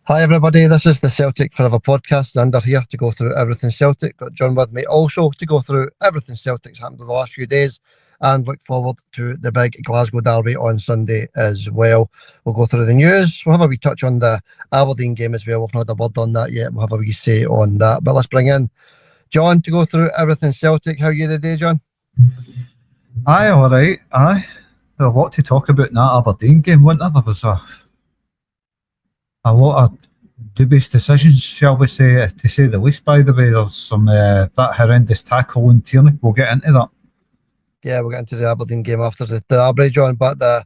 Hi everybody, this is the Celtic Forever podcast. Under here to go through everything Celtic. Got John with me also to go through everything Celtic's happened in the last few days and look forward to the big Glasgow derby on Sunday as well. We'll go through the news. We'll have a wee touch on the Aberdeen game as well. We've not had a word on that yet. We'll have a wee say on that. But let's bring in John to go through everything Celtic. How are you today, John? Aye, all right. Aye. There's a lot to talk about in that Aberdeen game, wasn't there? There was a lot of dubious decisions, shall we say, to say the least. By the way, there's some that horrendous tackle on Tierney. We'll get into that. Yeah, we'll get into the Aberdeen game after the derby, John. But the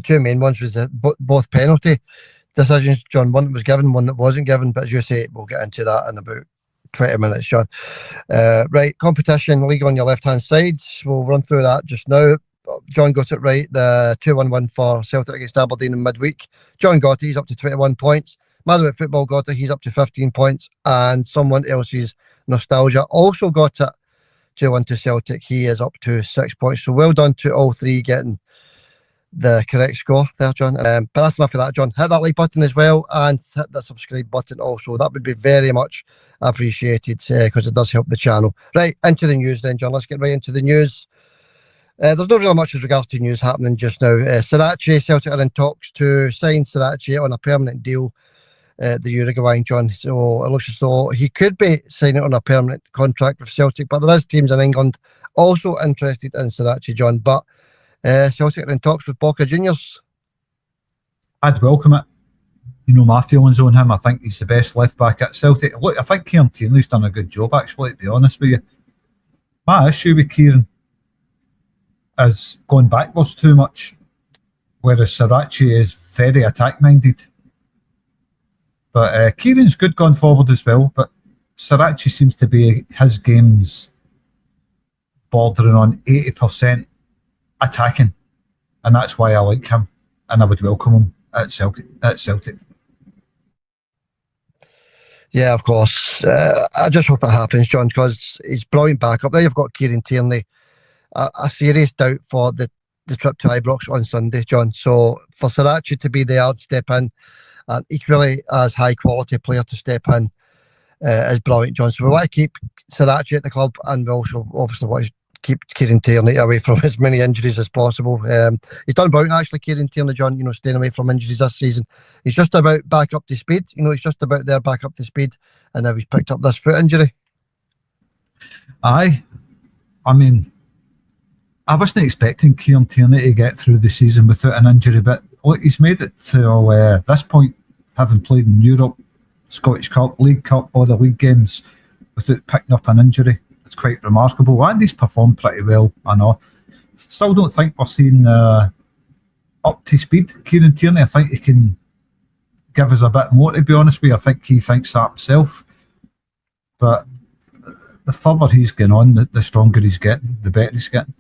two main ones was both penalty decisions, John. One that was given, one that wasn't given. But as you say, we'll get into that in about 20 minutes, John. Right, competition, league on your left-hand side. We'll run through that just now. John got it right. The 2-1 win for Celtic against Aberdeen in midweek. John got it. He's up to 21 points. Madrid Football got it. He's up to 15 points. And someone else's nostalgia also got it. 2-1 to Celtic. He is up to 6 points. So well done to all three getting the correct score there, John. But that's enough of that, John. Hit that like button as well and hit the subscribe button also. That would be very much appreciated because it does help the channel. Right, into the news then, John. Let's get right into the news. There's not really much as regards to news happening just now. Sriracha, Celtic are in talks to sign Sriracha on a permanent deal, the Uruguayan, John. So it looks as though he could be signing on a permanent contract with Celtic, but there is teams in England also interested in Sriracha, John. But Celtic are in talks with Boca Juniors. I'd welcome it. You know my feelings on him. I think he's the best left back at Celtic. Look, I think Kieran Tierney's done a good job, actually, to be honest with you. My issue with Kieran is going backwards too much, whereas Sriracha is very attack-minded. But Kieran's good going forward as well, but Sriracha seems to be, his game's bordering on 80% attacking, and that's why I like him, and I would welcome him at Celtic. Yeah, of course. I just hope it happens, John, because he's brilliant backup. There you've got Kieran Tierney. A serious doubt for the trip to Ibrox on Sunday, John. So for Sriracha to be there, step in, and equally as high quality player to step in is brilliant, John. So we want to keep Sriracha at the club, and we also obviously want to keep Kieran Tierney away from as many injuries as possible. He's done brilliant actually, Kieran Tierney, John, staying away from injuries this season. He's just about back up to speed. He's just about there back up to speed, and now he's picked up this foot injury. Aye. I mean, I wasn't expecting Kieran Tierney to get through the season without an injury, but look, he's made it to this point, having played in Europe, Scottish Cup, League Cup, all the league games without picking up an injury. It's quite remarkable, and he's performed pretty well, I know. Still don't think we're seeing up to speed Kieran Tierney. I think he can give us a bit more, to be honest with you. I think he thinks that himself, but the further he's going on, the stronger he's getting, the better he's getting.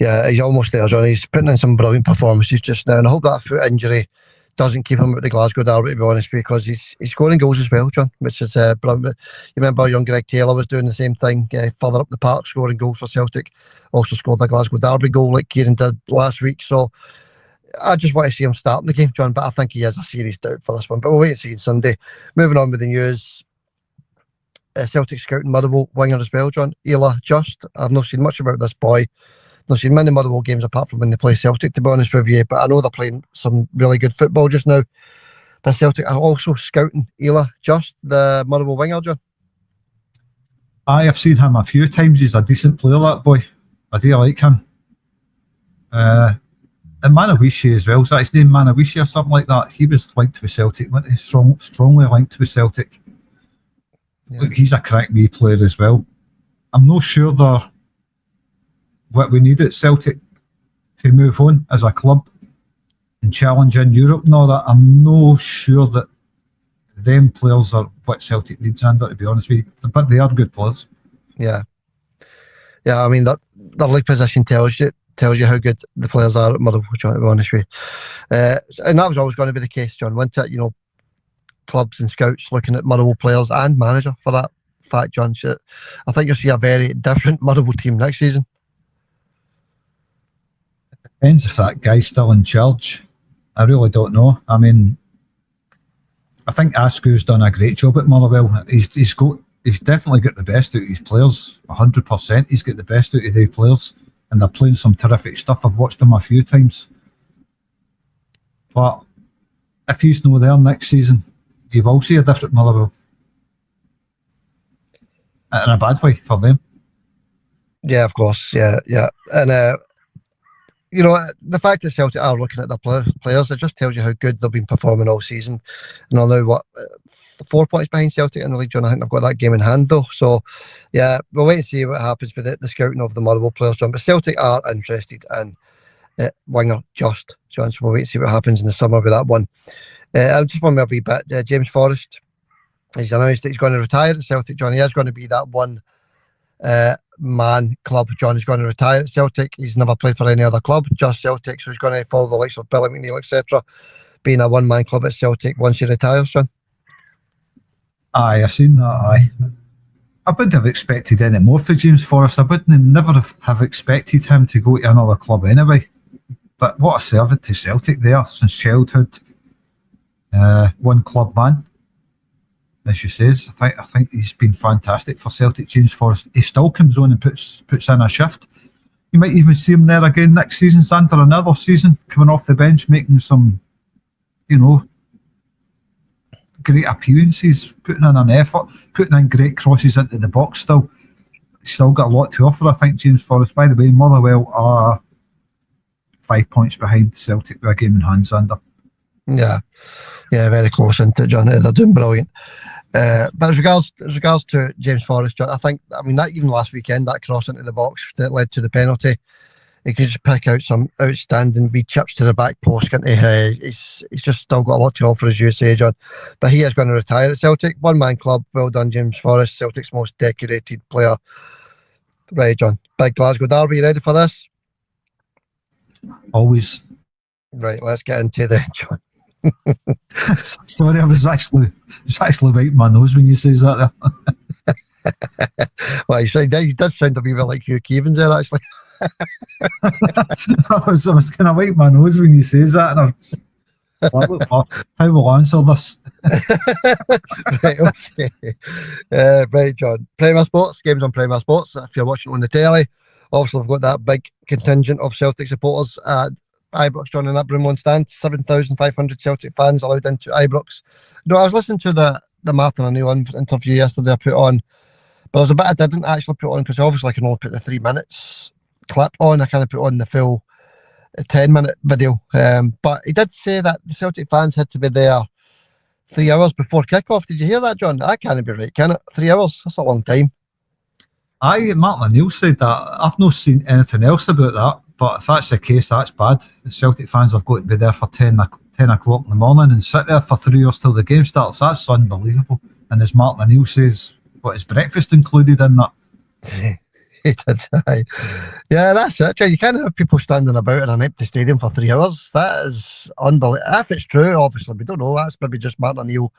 Yeah, he's almost there, John. He's putting in some brilliant performances just now, and I hope that foot injury doesn't keep him at the Glasgow derby, to be honest, because he's scoring goals as well, John, which is brilliant. You remember young Greg Taylor was doing the same thing, further up the park, scoring goals for Celtic. Also scored a Glasgow derby goal like Kieran did last week. So I just want to see him starting the game, John, but I think he has a serious doubt for this one. But we'll wait and see on Sunday. Moving on with the news. Celtic scouting Motherwell winger as well, John. Ela Just. I've not seen much about this boy. Not seen many Motherwell games apart from when they play Celtic, to be honest with you, but I know they're playing some really good football just now. But Celtic are also scouting Ela Just, the Motherwell winger, John. I have seen him a few times. He's a decent player, that boy. I do like him. And Manawishi as well. Is that his name, Manawishi or something like that? He was linked with Celtic, wasn't he? Strongly linked with Celtic. Yeah. Look, he's a crack wee player as well. I'm not sure they're what we need at Celtic to move on as a club and challenge in Europe and all that. I'm not sure that them players are what Celtic needs, Ander, to be honest with you. But they are good players. Yeah. I mean, their league position tells you how good the players are at Motherwell, John, to be honest with you. And that was always going to be the case, John, wasn't it? Clubs and scouts looking at Motherwell players and manager for that fact, John. I think you'll see a very different Motherwell team next season. Depends if that guy's still in charge. I really don't know. I mean, I think Askew's done a great job at Motherwell. He's definitely got the best out of his players, 100%. He's got the best out of the players, and they're playing some terrific stuff. I've watched them a few times. But if he's not there next season, you will see a different Motherwell. In a bad way for them. Yeah, of course. Yeah. And, you know, the fact that Celtic are looking at their players, it just tells you how good they've been performing all season. And they're now, 4 points behind Celtic in the league, John? I think they've got that game in hand, though. So, yeah, we'll wait and see what happens with the scouting of the Motherwell players, John. But Celtic are interested in winger Just, John. So we'll wait and see what happens in the summer with that one. I just want to be a wee bit. James Forrest, he's announced that he's going to retire at Celtic, John. He is going to be that one man club, John. He's going to retire at Celtic. He's never played for any other club, just Celtic. So he's going to follow the likes of Billy McNeil, etc., being a one-man club at Celtic once he retires, John. Aye, I seen that. Aye, I wouldn't have expected any more for James Forrest. I wouldn't never have expected him to go to another club anyway. But what a servant to Celtic there since childhood. One club man, as you says. I think he's been fantastic for Celtic, James Forrest. He still comes on and puts in a shift. You might even see him there again next season, Santa, another season, coming off the bench, making some, great appearances, putting in an effort, putting in great crosses into the box still. He's still got a lot to offer, I think, James Forrest. By the way, Motherwell are 5 points behind Celtic with a game in hand, Sander. Yeah, very close into it, John. They're doing brilliant. But as regards to James Forrest, John, that even last weekend, that cross into the box that led to the penalty, he could just pick out some outstanding wee chips to the back post, can't he? He's just still got a lot to offer, as you say, John. But he is going to retire at Celtic. One-man club. Well done, James Forrest, Celtic's most decorated player. Right, John. Big Glasgow derby. You ready for this? Always. Right, let's get into the John. Sorry, I was actually wiping my nose when you says that there. Well, he did sound a wee bit like Hugh Keevans there, actually. I was going to wipe my nose when you says that, and how will I answer this? Right, okay. Right, John. Premier Sports, games on Premier Sports. If you're watching on the telly, obviously we've got that big contingent of Celtic supporters at Ibrox, John, in that Broomloan stand. 7,500 Celtic fans allowed into Ibrox. No, I was listening to the Martin O'Neill interview yesterday I put on, but there's a bit I didn't actually put on because obviously I can only put the 3 minutes clip on. I can't put on the full 10-minute video. But he did say that the Celtic fans had to be there 3 hours before kick-off. Did you hear that, John? That can't be right, can it? 3 hours? That's a long time. Aye, Martin O'Neill said that. I've not seen anything else about that. But if that's the case, that's bad. The Celtic fans have got to be there for 10 o'clock in the morning and sit there for 3 hours till the game starts. That's unbelievable. And as Martin O'Neill says, is breakfast included in that? He did, aye. Yeah, that's it. You can't have people standing about in an empty stadium for 3 hours. That is unbelievable. If it's true, obviously, we don't know. That's maybe just Martin O'Neill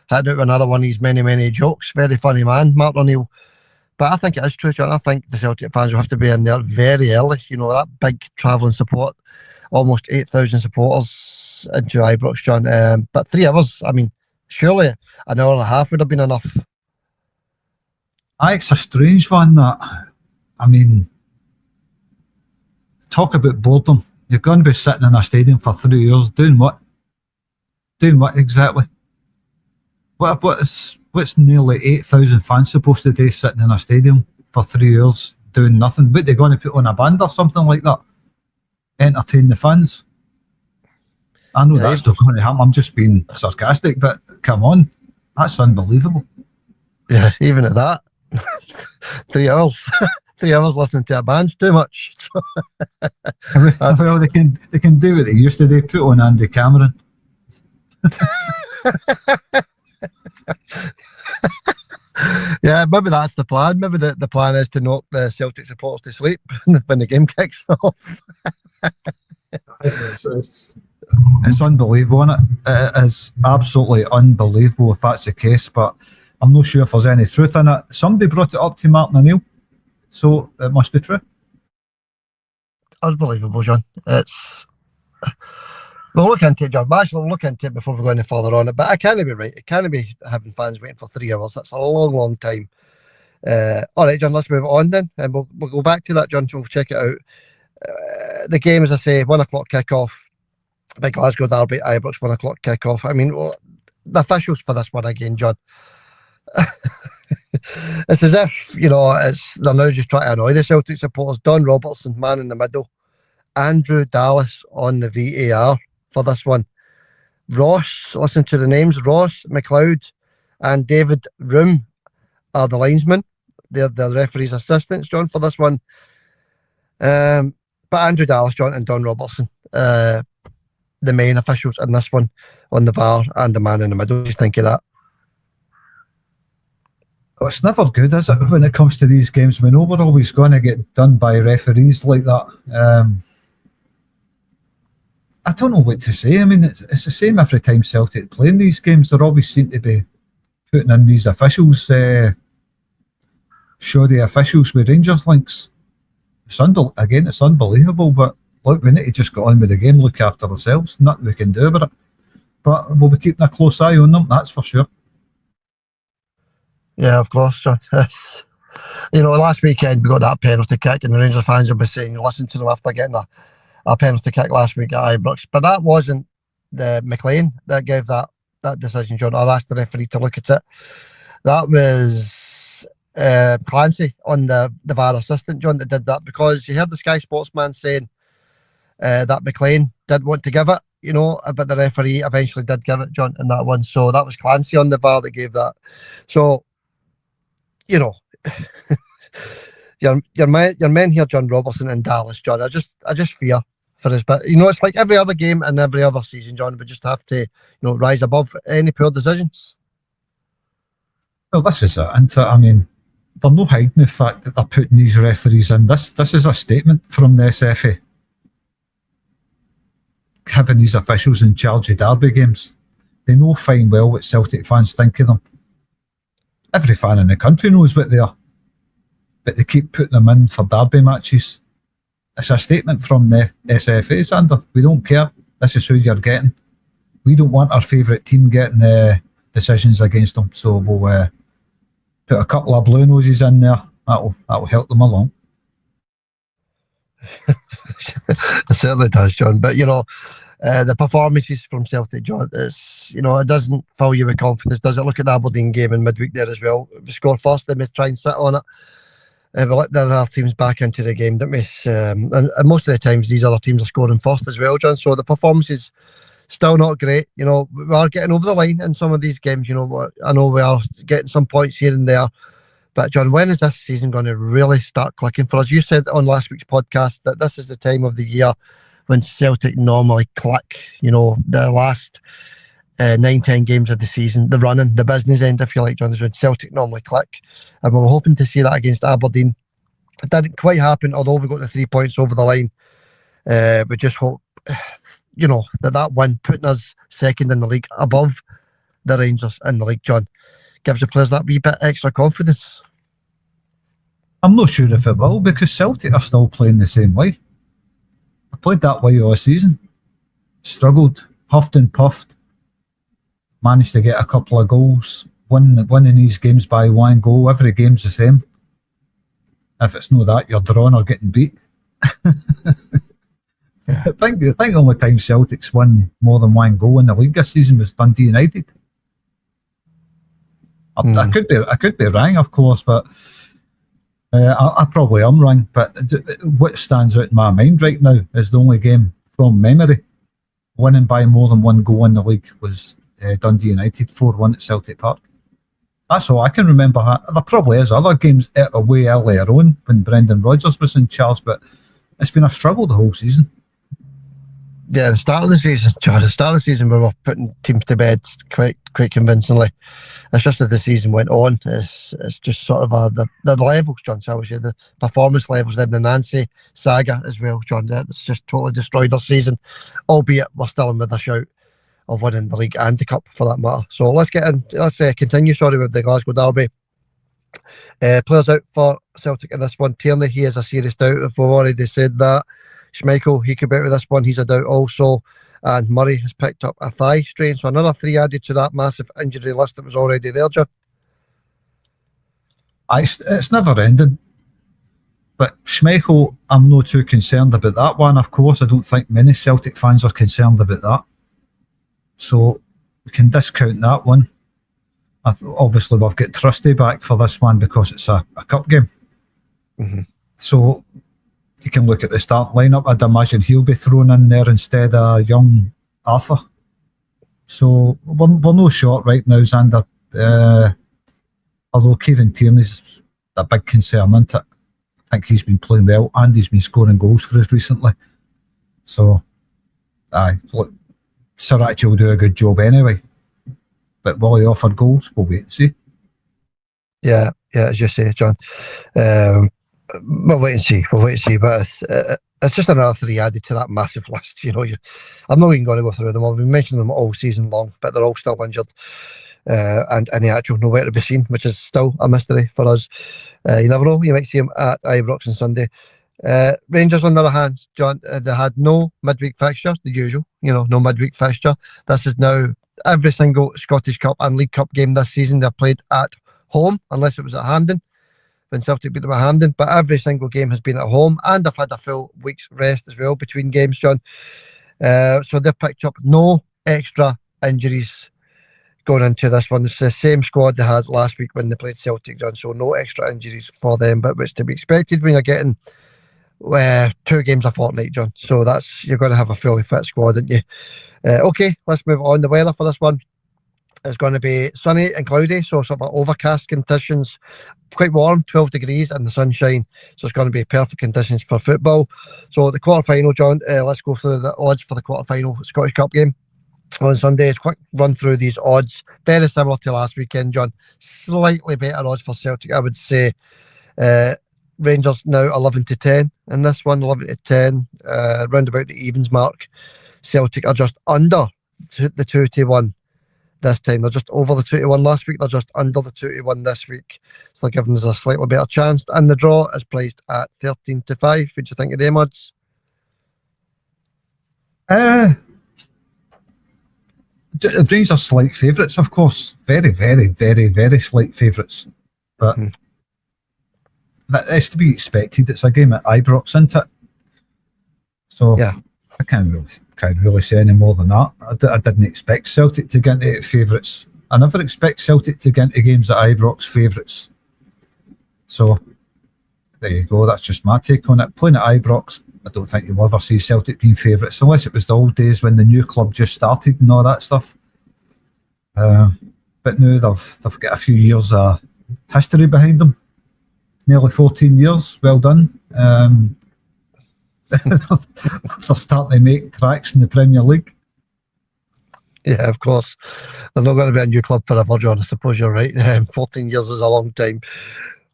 had out another one of his many, many jokes. Very funny man, Martin O'Neill. But I think it is true, John. I think the Celtic fans will have to be in there very early. That big travelling support, almost 8,000 supporters into Ibrox, John. But 3 hours, surely an hour and a half would have been enough. It's a strange one, that. Talk about boredom. You're going to be sitting in a stadium for 3 hours, doing what? Doing what exactly? What's nearly 8,000 fans supposed to do sitting in a stadium for 3 hours doing nothing? But they're going to put on a band or something like that? Entertain the fans? I know that's not going to happen. I'm just being sarcastic, but come on. That's unbelievable. Yeah, even at that. 3 hours. 3 hours listening to a band's too much. Well, they can do what they used to do, put on Andy Cameron. Yeah, maybe that's the plan. Maybe the plan is to knock the Celtic supporters to sleep when the game kicks off. It's unbelievable, isn't it? It is absolutely unbelievable if that's the case, but I'm not sure if there's any truth in it. Somebody brought it up to Martin O'Neill, so it must be true. Unbelievable, John. It's We'll look into it, John. We'll look into it before we go any further on it. But I can't be right. It can't be having fans waiting for 3 hours. That's a long, long time. All right, John, let's move on then. And we'll go back to that, John, so we'll check it out. The game, as I say, 1 o'clock kickoff. Big Glasgow derby, Ibrox, 1 o'clock kickoff. I mean, the officials for this one again, John. It's as if, they're now just trying to annoy the Celtic supporters. Don Robertson, man in the middle. Andrew Dallas on the VAR for this one. Ross, listen to the names, Ross McLeod and David Room are the linesmen. They're the referee's assistants, John, for this one. But Andrew Dallas, John, and Don Robertson, the main officials in this one on the VAR and the man in the middle. What do you think of that? Well, it's never good, is it, when it comes to these games? We know we're always going to get done by referees like that. I don't know what to say. I mean, it's the same every time Celtic play in these games. There always seem to be putting in these officials, shoddy officials with Rangers links. It's unbelievable, but look, we need to just get on with the game, look after ourselves. Nothing we can do about it. But we'll be keeping a close eye on them, that's for sure. Yeah, of course, John. Last weekend we got that penalty kick, and the Rangers fans will be saying, listen to them after getting a penalty kick last week at Ibrox. But that wasn't the McLean that gave that decision, John. I asked the referee to look at it. That was Clancy on the VAR assistant, John, that did that, because you heard the Sky Sportsman saying that McLean did want to give it, but the referee eventually did give it, John, in that one. So that was Clancy on the VAR that gave that. So, your men here, John Robertson and Dallas, John, I just fear for his bit. It's like every other game and every other season, John. We just have to, rise above any poor decisions. Well, this is it, isn't it? I mean, they're no hiding the fact that they're putting these referees in. This is a statement from the SFA, having these officials in charge of derby games. They know fine well what Celtic fans think of them. Every fan in the country knows what they are, but they keep putting them in for derby matches. It's a statement from the SFA, Sander. We don't care. This is who you're getting. We don't want our favourite team getting decisions against them, so we'll put a couple of blue noses in there. That'll help them along. It certainly does, John. But the performances from Celtic, John, it doesn't fill you with confidence, does it? Look at the Aberdeen game in midweek there as well. We scored first, then we try and sit on it. We let the other teams back into the game, didn't we? And most of the times these other teams are scoring first as well, John. So the performance is still not great. We are getting over the line in some of these games. I know we are getting some points here and there. But John, when is this season going to really start clicking for us? You said on last week's podcast that this is the time of the year when Celtic normally click. The last 9-10 games of the season, the running, the business end, if you like, John, is when Celtic normally click. And we were hoping to see that against Aberdeen. It didn't quite happen, although we got the 3 points over the line. We just hope, that win, putting us second in the league above the Rangers in the league, John, gives the players that wee bit extra confidence. I'm not sure if it will, because Celtic are still playing the same way. I played that way all season. Struggled, huffed and puffed. Managed to get a couple of goals. Winning these games by 1 goal. Every game's the same. If it's not that, you're drawn or getting beat. Yeah. I think the only time Celtic's won more than 1 goal in the league this season was Dundee United. I could be wrong, of course, but I probably am wrong. But what stands out in my mind right now is the only game from memory winning by more than 1 goal in the league was Dundee United 4-1 at Celtic Park. That's all I can remember. There probably is other games away earlier on when Brendan Rodgers was in charge, but it's been a struggle the whole season. Yeah, the start of the season, John, we were putting teams to bed quite convincingly. It's just as the season went on, it's just sort of the levels, John, so I would say the performance levels, then the Nancy saga as well, John, that's just totally destroyed our season, albeit we're still in with a shout of winning the league and the cup for that matter. So let's continue, with the Glasgow derby. Players out for Celtic in this one. Tierney, he is a serious doubt, if we've already said that. Schmeichel, he could be out with this one, he's a doubt also. and Murray has picked up a thigh strain. So another 3 added to that massive injury list that was already there, John. It's never ending. But Schmeichel, I'm not too concerned about that one. Of course, I don't think many Celtic fans are concerned about that. So we can discount that one. Obviously, we've got Trusty back for this one because it's a cup game. Mm-hmm. So you can look at the start lineup. I'd imagine he'll be thrown in there instead of young Arthur. So we're no short right now, Xander. Although Kieran Tierney's a big concern, isn't it? I think he's been playing well and he's been scoring goals for us recently. So, look, Sriracha will do a good job anyway. But will he offer goals? We'll wait and see. Yeah, as you say, John. We'll wait and see. But it's just another 3 added to that massive list. I'm not even going to go through them. I've been mentioning them all season long, but they're all still injured. And in the actual nowhere to be seen, which is still a mystery for us. You never know, you might see him at Ibrox on Sunday. Rangers, on the other hand, John, they had no midweek fixture, the usual, no midweek fixture. This is now every single Scottish Cup and League Cup game this season they've played at home, unless it was at Hampden, when Celtic beat them at Hampden. But every single game has been at home, and they've had a full week's rest as well between games, John. So they've picked up no extra injuries going into this one. It's the same squad they had last week when they played Celtic, John, so no extra injuries for them, but it's to be expected when you're getting 2 games a fortnight, John. So you're going to have a fully fit squad, aren't you? Okay, let's move on. The weather for this one is going to be sunny and cloudy, so sort of overcast conditions, quite warm, 12 degrees and the sunshine, so it's going to be perfect conditions for football. So the quarter-final, John, let's go through the odds for the quarter-final Scottish Cup game on Sunday. Quick run through these odds, very similar to last weekend, John. Slightly better odds for Celtic, I would say. Rangers now 11-10 in this one, 11-10, round about the evens mark. Celtic are just under the 2-1 this time. They're just over the 2-1 last week. They're just under the 2-1 this week. So giving us a slightly better chance. And the draw is priced at 13-5. What do you think of them odds? The Rangers are slight favourites, of course. Very, very, very, very slight favourites. But that is to be expected. It's a game at Ibrox, isn't it? So yeah. I can't really say any more than that. I didn't expect Celtic to get into favourites. I never expect Celtic to get into games at Ibrox favourites. So there you go. That's just my take on it. Playing at Ibrox, I don't think you'll ever see Celtic being favourites, unless it was the old days when the new club just started and all that stuff. But now they've got a few years of history behind them. Nearly 14 years. Well done. They're starting to make tracks in the Premier League. Yeah, of course. They're not going to be a new club forever, John. I suppose you're right. 14 years is a long time.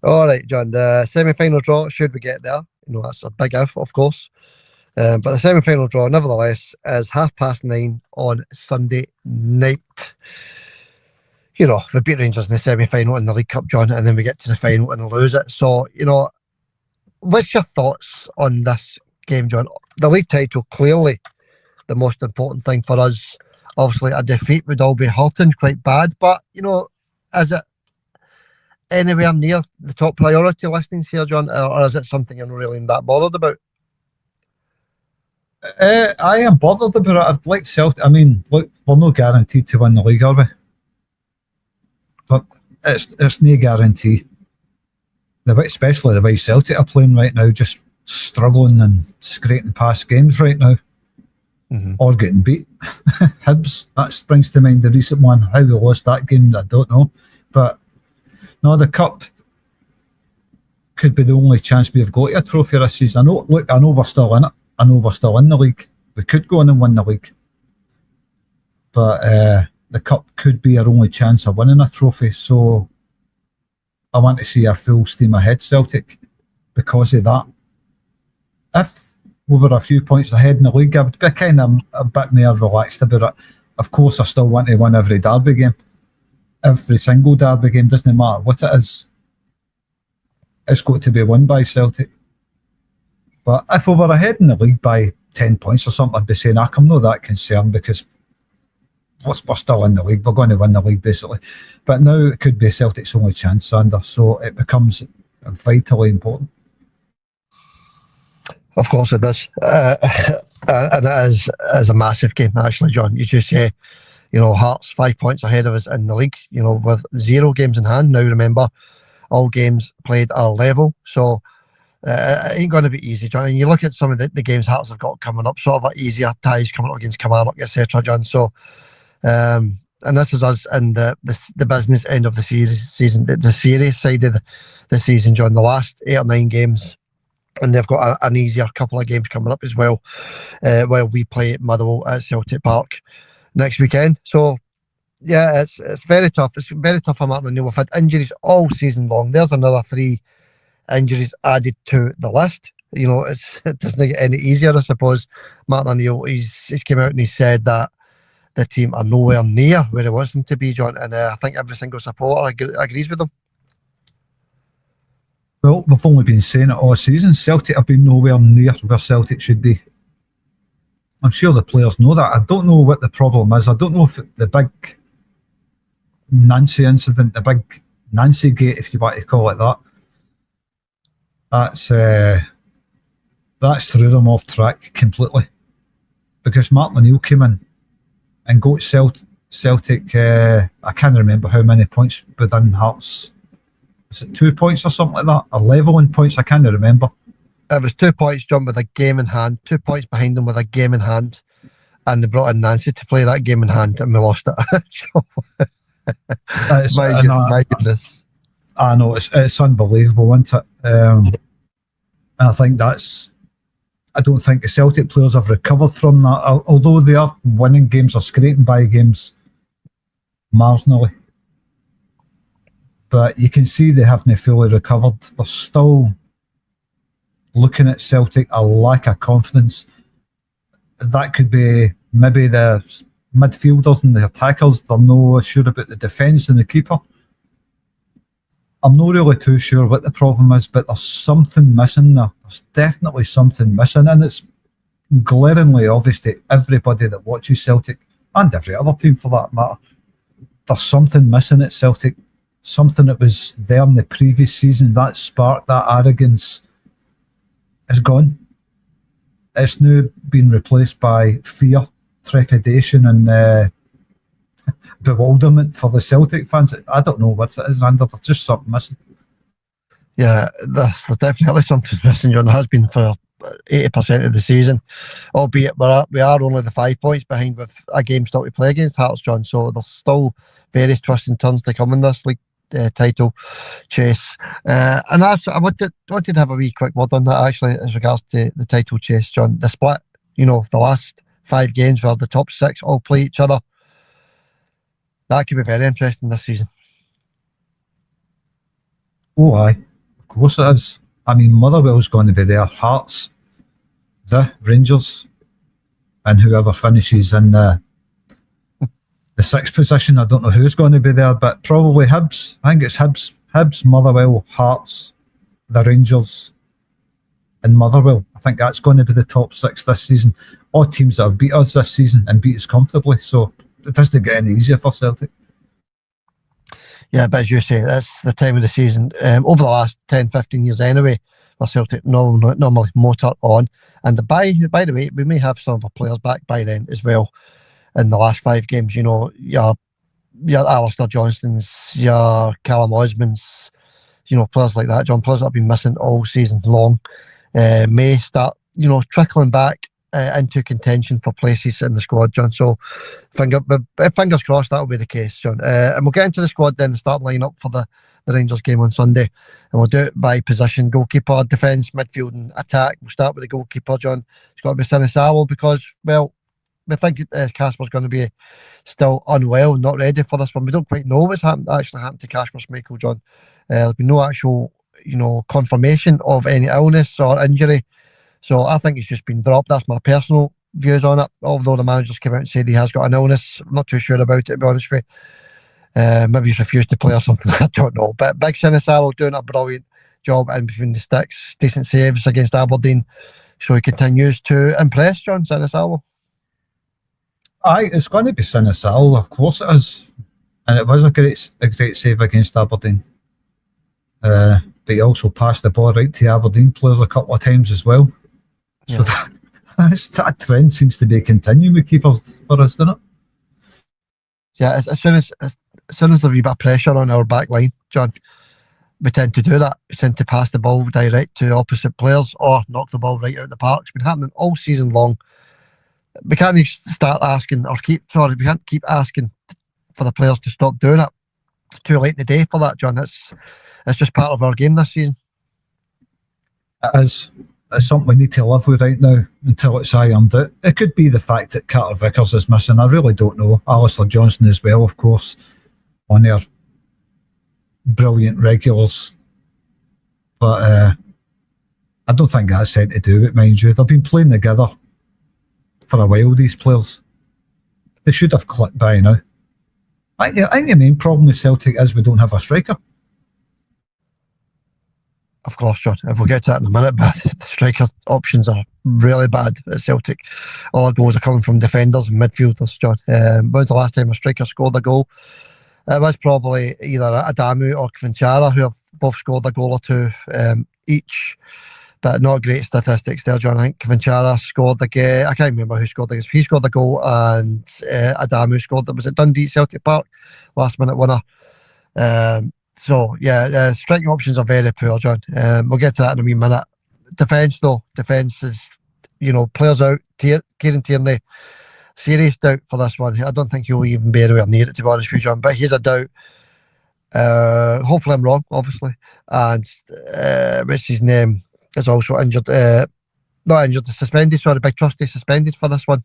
All right, John. The semi-final draw, should we get there? That's a big if, of course. But the semi-final draw, nevertheless, is 9:30 on Sunday night. We beat Rangers in the semi-final in the League Cup, John, and then we get to the final and lose it. So, what's your thoughts on this game, John? The league title, clearly the most important thing for us. Obviously, a defeat would all be hurting quite bad, but, is it anywhere near the top priority listings here, John, or is it something you're not really that bothered about? I am bothered about it. I'd like Celtic. I mean, look, we're not guaranteed to win the league, are we? But it's no guarantee. Especially the way Celtic are playing right now, just struggling and scraping past games right now. Or getting beat. Hibs, that springs to mind, the recent one. How we lost that game, I don't know. But no, the Cup could be the only chance we've got at a trophy this season. I know we're still in it. I know we're still in the league. We could go in and win the league. But the Cup could be our only chance of winning a trophy. So I want to see a full steam ahead Celtic because of that. If we were a few points ahead in the league, I would be kind of a bit more relaxed about it. Of course, I still want to win every derby game. Every single derby game, doesn't matter what it is. It's got to be won by Celtic. But if we were ahead in the league by 10 points or something, I'd be saying, I'm not that concerned because we're still in the league. We're going to win the league, basically. But now it could be Celtic's only chance, Sander, so it becomes vitally important. Of course it does. And it is a massive game, actually, John. You just say, Hearts 5 points ahead of us in the league, with 0 games in hand. Now, remember, all games played are level. So it ain't going to be easy, John. And you look at some of the games Hearts have got coming up, sort of easier ties coming up against Kilmarnock, etc., John. So, and this is us in the business end of the season, the serious side of the season, John. The last 8 or 9 games, and they've got an easier couple of games coming up as well, while we play Motherwell at Celtic Park next weekend. So, yeah, it's very tough. It's very tough for Martin O'Neill. We've had injuries all season long. There's another 3 injuries added to the list. It doesn't get any easier, I suppose. Martin O'Neill, he's came out and he said that the team are nowhere near where he wants them to be, John. And I think every single supporter agrees with him. Well, we've only been saying it all season. Celtic have been nowhere near where Celtic should be. I'm sure the players know that. I don't know what the problem is. I don't know if the big Nancy incident, the big Nancy gate, if you want to call it that, that's threw them off track completely. Because Martin O'Neill came in and got Celtic, I can't remember how many points within Hearts. Was it 2 points or something like that? Or level in points, I can't remember. It was 2 points, John, with a game in hand. 2 points behind them with a game in hand. And they brought in Nancy to play that game in hand, and we lost it. So, my goodness. I know, it's unbelievable, isn't it? And I think I don't think the Celtic players have recovered from that, although they are winning games or scraping by games marginally. But you can see they haven't fully recovered. They're still looking at Celtic a lack of confidence. That could be maybe the midfielders and the attackers. They're not sure about the defence and the keeper. I'm not really too sure what the problem is, but there's something missing there. There's definitely something missing, and it's glaringly obvious to everybody that watches Celtic, and every other team for that matter. There's something missing at Celtic. Something that was there in the previous season, that spark, that arrogance is gone. It's now been replaced by fear, trepidation and bewilderment for the Celtic fans. I don't know what it is, Andrew. There's just something missing. Yeah, there's definitely something missing, John. There has been for 80% of the season, albeit we are only the 5 points behind with a game still to play against Hearts, John. So there's still various twists and turns to come in this league title chase. And I wanted to have a wee quick word on that, actually, as regards to the title chase, John. The split, the last 5 games where the top 6 all play each other. That could be very interesting this season. Oh, aye. Of course it is. I mean, Motherwell's going to be there. Hearts, the Rangers, and whoever finishes in the 6th position. I don't know who's going to be there, but probably Hibs. I think it's Hibs, Motherwell, Hearts, the Rangers, and Motherwell. I think that's going to be the top 6 this season. All teams that have beat us this season and beat us comfortably. So it doesn't get any easier for Celtic. Yeah, but as you say, that's the time of the season. Over the last 10, 15 years anyway, for Celtic normally motor on. And by the way, we may have some of our players back by then as well in the last 5 games. Your Alistair Johnston's, your Callum Osmond's, players like that, John, players that have been missing all season long, may start, trickling back into contention for places in the squad, John. So fingers crossed that'll be the case, John. And we'll get into the squad then, the starting lineup for the Rangers game on Sunday, and we'll do it by position: goalkeeper, defence, midfield and attack. We'll start with the goalkeeper, John. It's got to be Sinisalo because, well, we think Kasper's going to be still unwell, not ready for this one. We don't quite know what's actually happened to Kasper Schmeichel, John. There's been no actual, confirmation of any illness or injury. So I think he's just been dropped. That's my personal views on it. Although the manager's came out and said he has got an illness. I'm not too sure about it, to be honest with you. Maybe he's refused to play or something. I don't know. But Big Sinisalo doing a brilliant job in between the sticks. Decent saves against Aberdeen. so he continues to impress, John Sinisalo. Aye, it's going to be Sinisalo, of course it is. And it was a great save against Aberdeen. But he also passed the ball right to Aberdeen players a couple of times as well. So that trend seems to be continuing with keepers for us, doesn't it? Yeah, as soon as there's a wee bit of pressure on our back line, John, we tend to do that. We tend to pass the ball direct to opposite players or knock the ball right out of the park. It's been happening all season long. We can't we can't keep asking for the players to stop doing it. It's too late in the day for that, John. It's just part of our game this season. It is. It's something we need to live with right now until it's ironed out. It could be the fact that Carter Vickers is missing. I really don't know. Alistair Johnson as well, of course, on their brilliant regulars. But I don't think that's had to do with it, mind you. They've been playing together for a while, these players. They should have clicked by now. I think the main problem with Celtic is we don't have a striker. Of course, John. If we'll get to that in a minute, but the striker options are really bad at Celtic. All our goals are coming from defenders and midfielders, John. When was the last time a striker scored a goal? It was probably either Adamu or Kvinchara, who have both scored a goal or two each. But not great statistics there, John. I think Kvinchara scored again. I can't remember who scored against. He scored a goal and Adamu scored. Was it Dundee Celtic Park? Last minute winner. So, striking options are very poor, John. We'll get to that in a wee minute. Defence, though. Defence is, players out. Kieran Tierney, serious doubt for this one. I don't think he'll even be anywhere near it, to be honest with you, John. But he's a doubt. Hopefully I'm wrong, obviously. And what's his name? Is also injured. Not injured, suspended. Sorry, Big Trusty suspended for this one.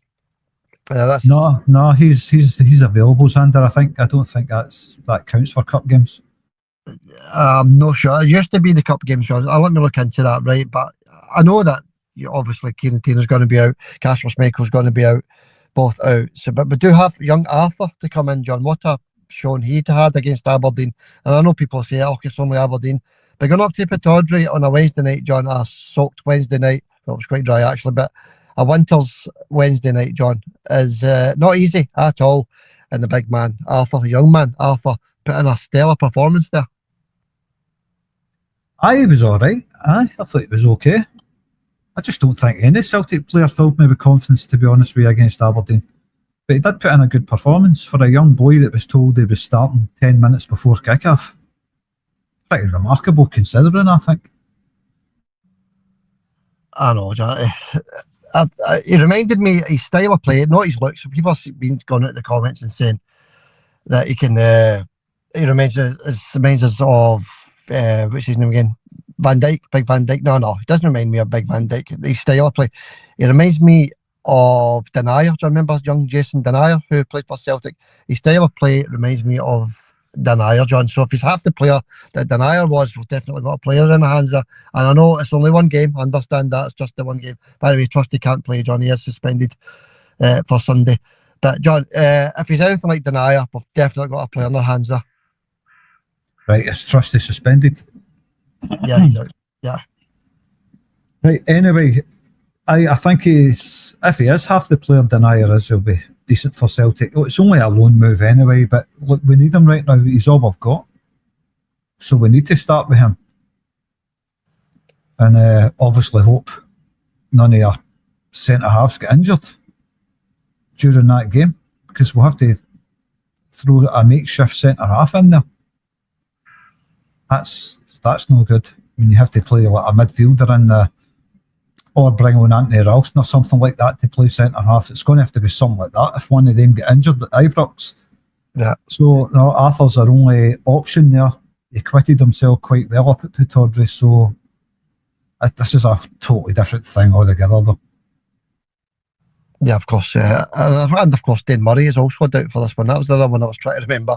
No, he's available, Xander. I don't think that counts for cup games. I'm not sure. It used to be the cup games, John. I'll let me look into that, right? But I know that obviously Kieran Tierney's going to be out, Kasper Schmeichel's going to be out, both out. So, but we do have young Arthur to come in, John. What a showing he had against Aberdeen. And I know people say, it's only Aberdeen. But going up to Pittodrie on a Wednesday night, John, a soaked Wednesday night, well, it was quite dry actually, but a winter's Wednesday night, John, is not easy at all. And the big man, Arthur, young man, Arthur, put in a stellar performance there. He was all right. I thought it was okay. I just don't think any Celtic player filled me with confidence, to be honest with you, against Aberdeen. But he did put in a good performance for a young boy that was told he was starting 10 minutes before kick-off. Pretty remarkable considering, I think. I know, John. He reminded me his style of play, not his looks. So people have been going out in the comments and saying that he can. He reminds us of what's his name again? Van Dijk, Big Van Dijk. No, he doesn't remind me of Big Van Dijk. His style of play. He reminds me of Denier. Do you remember young Jason Denier who played for Celtic? His style of play reminds me of Denier, John. So if he's half the player that Denier was, we've definitely got a player in the hands there. And I know it's only one game. I understand that it's just the one game. By the way, Trusty can't play, John. He is suspended for Sunday. But John, if he's anything like Denier, we've definitely got a player in our hands there. Right, is Trusty suspended? Yeah, he's out. Yeah. Right, anyway, I think if he is half the player Denier is, he'll be decent for Celtic. It's only a loan move anyway, but look, we need him right now. He's all we've got. So we need to start with him. And obviously hope none of our centre-halves get injured during that game, because we'll have to throw a makeshift centre-half in there. That's no good. I mean, you have to play like a midfielder in the, or bring on Anthony Ralston or something like that to play centre-half. It's going to have to be something like that if one of them get injured at Ibrox. Yeah. So, no, Arthur's our only option there. He acquitted himself quite well up at Pittodrie, so this is a totally different thing altogether, though. Yeah, of course. And of course, Dane Murray is also a doubt for this one. That was the other one I was trying to remember.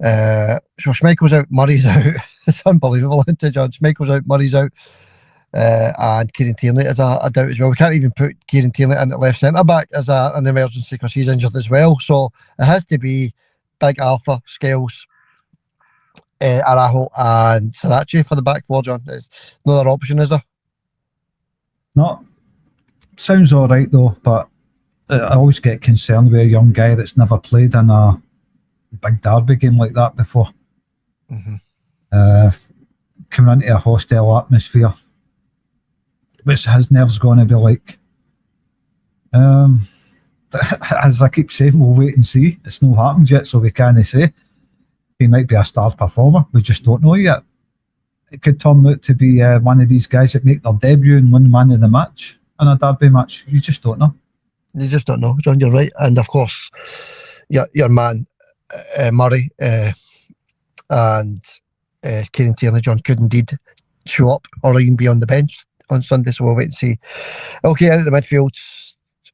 So Schmeichel's out, Murray's out. It's unbelievable, isn't it, John? Schmeichel's out, Murray's out. And Kieran Tierney is a doubt as well. We can't even put Kieran Tierney in at left centre back as an emergency because he's injured as well. So it has to be Big Arthur, Scales, Araho, and Sriracha for the back four, John. There's no other option, is there? No, Sounds all right though, but I always get concerned with a young guy that's never played in a big derby game like that before. Coming into a hostile atmosphere, what's his nerves going to be like? As I keep saying, we'll wait and see. It's not happened yet, so we can't say. He might be a star performer. We just don't know yet. It could turn out to be one of these guys that make their debut and win man of the match in a derby match. You just don't know. You just don't know, John. You're right, and of course, your man Murray and Kieran Tierney, John, could indeed show up or even be on the bench on Sunday. So we'll wait and see. Okay, out of the midfield,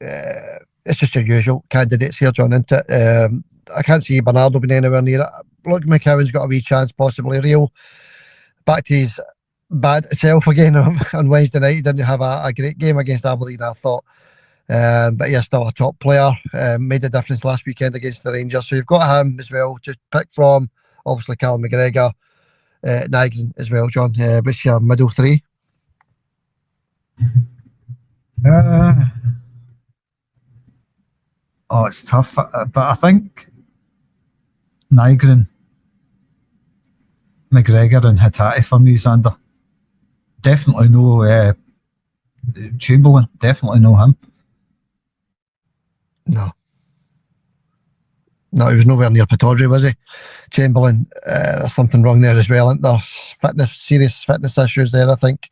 it's just your usual candidates here, John. Isn't it? I can't see Bernardo being anywhere near it. Look, McCowan's got a wee chance, possibly. Rio back to his bad self again on Wednesday night. He didn't have a great game against Aberdeen, I thought. But he's still a top player. Made a difference last weekend against the Rangers. So you've got him as well to pick from. Obviously, Callum McGregor, Nygren as well, John. What's your middle three? It's tough. But I think Nygren, McGregor and Hatate for me, Xander. Definitely no Chamberlain. Definitely no him. No, he was nowhere near Pittodrie, was he? Chamberlain, there's something wrong there as well. There's serious fitness issues there, I think.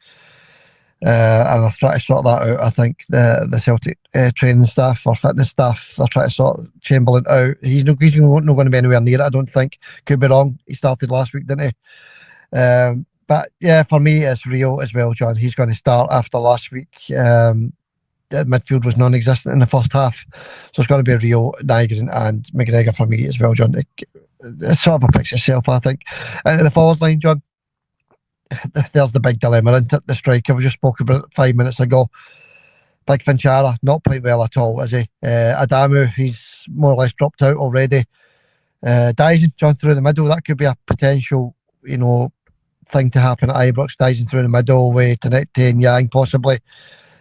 And I'll try to sort that out. I think the Celtic training staff or fitness staff, they're trying to sort Chamberlain out. He's not going to be anywhere near it, I don't think. Could be wrong. He started last week, didn't he? But yeah, for me, it's Rio as well, John. He's going to start after last week. The midfield was non-existent in the first half. So it's going to be Rio, Nygren and McGregor for me as well, John. It sort of picks itself, I think. And the forward line, John, there's the big dilemma, isn't it? The striker we just spoke about it 5 minutes ago. Big Finchara, not playing well at all, is he? Adamu, he's more or less dropped out already. Dyson, John, through the middle, that could be a potential, thing to happen at Ibrox. Dyson through the middle with Tanecti and Yang possibly.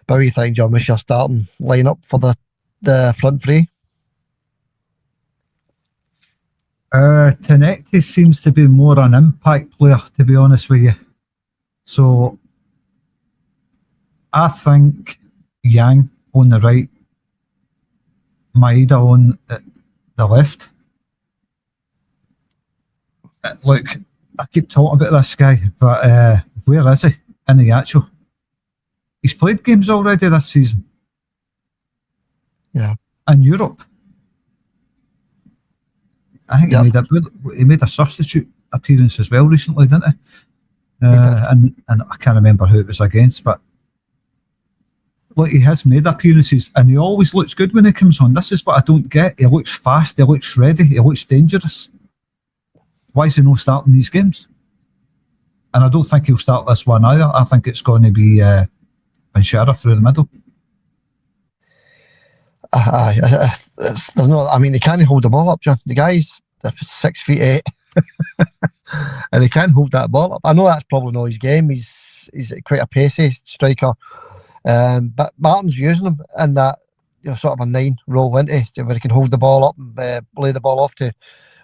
But what do you think, John, was your starting lineup for the front three? Tanecti seems to be more an impact player, to be honest with you. So I think Yang on the right, Maeda on the left. Look, I keep talking about this guy, but where is he in the actual? He's played games already this season. Yeah. In Europe. I think he made a substitute appearance as well recently, didn't he? And I can't remember who it was against, but look, he has made appearances and he always looks good when he comes on. This is what I don't get. He looks fast, he looks ready, he looks dangerous. Why is he not starting these games? And I don't think he'll start this one either. I think it's going to be Finchara through the middle. There's no. I mean, he can't hold the ball up, John. The guy's 6'8", and he can't hold that ball up. I know that's probably not his game. He's quite a pacey striker, but Martin's using him in that sort of a 9 role, isn't he? Where he can hold the ball up and lay the ball off to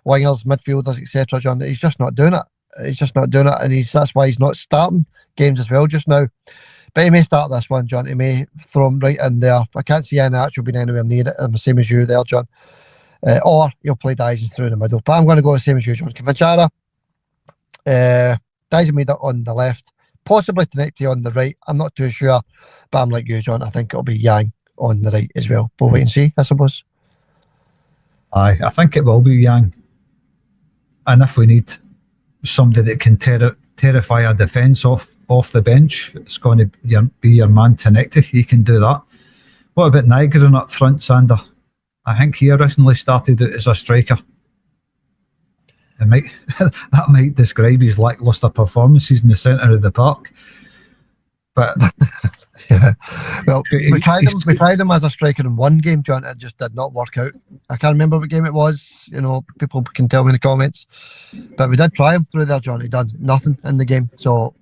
wingers, midfielders, etc. John, he's just not doing it. And that's why he's not starting games as well just now. But he may start this one, John. He may throw him right in there. I can't see any actual being anywhere near it. I'm the same as you there, John. Or he'll play Dyson through the middle. But I'm going to go the same as you, John. Finchara, Dyson made it on the left. Possibly Tanecti on the right. I'm not too sure. But I'm like you, John. I think it'll be Yang on the right as well. We'll wait and see, I suppose. Aye, I think it will be Yang. And if we need somebody that can terrify a defence off the bench, it's going to be your man Tanecti. He can do that. What about Nygren up front, Xander? I think he originally started out as a striker. That might describe his lacklustre performances in the centre of the park. But yeah, well, we tried him as a striker in one game, John. It just did not work out I can't remember what game it was. You know, people can tell me in the comments. But we did try him through there, John. He done nothing in the game. So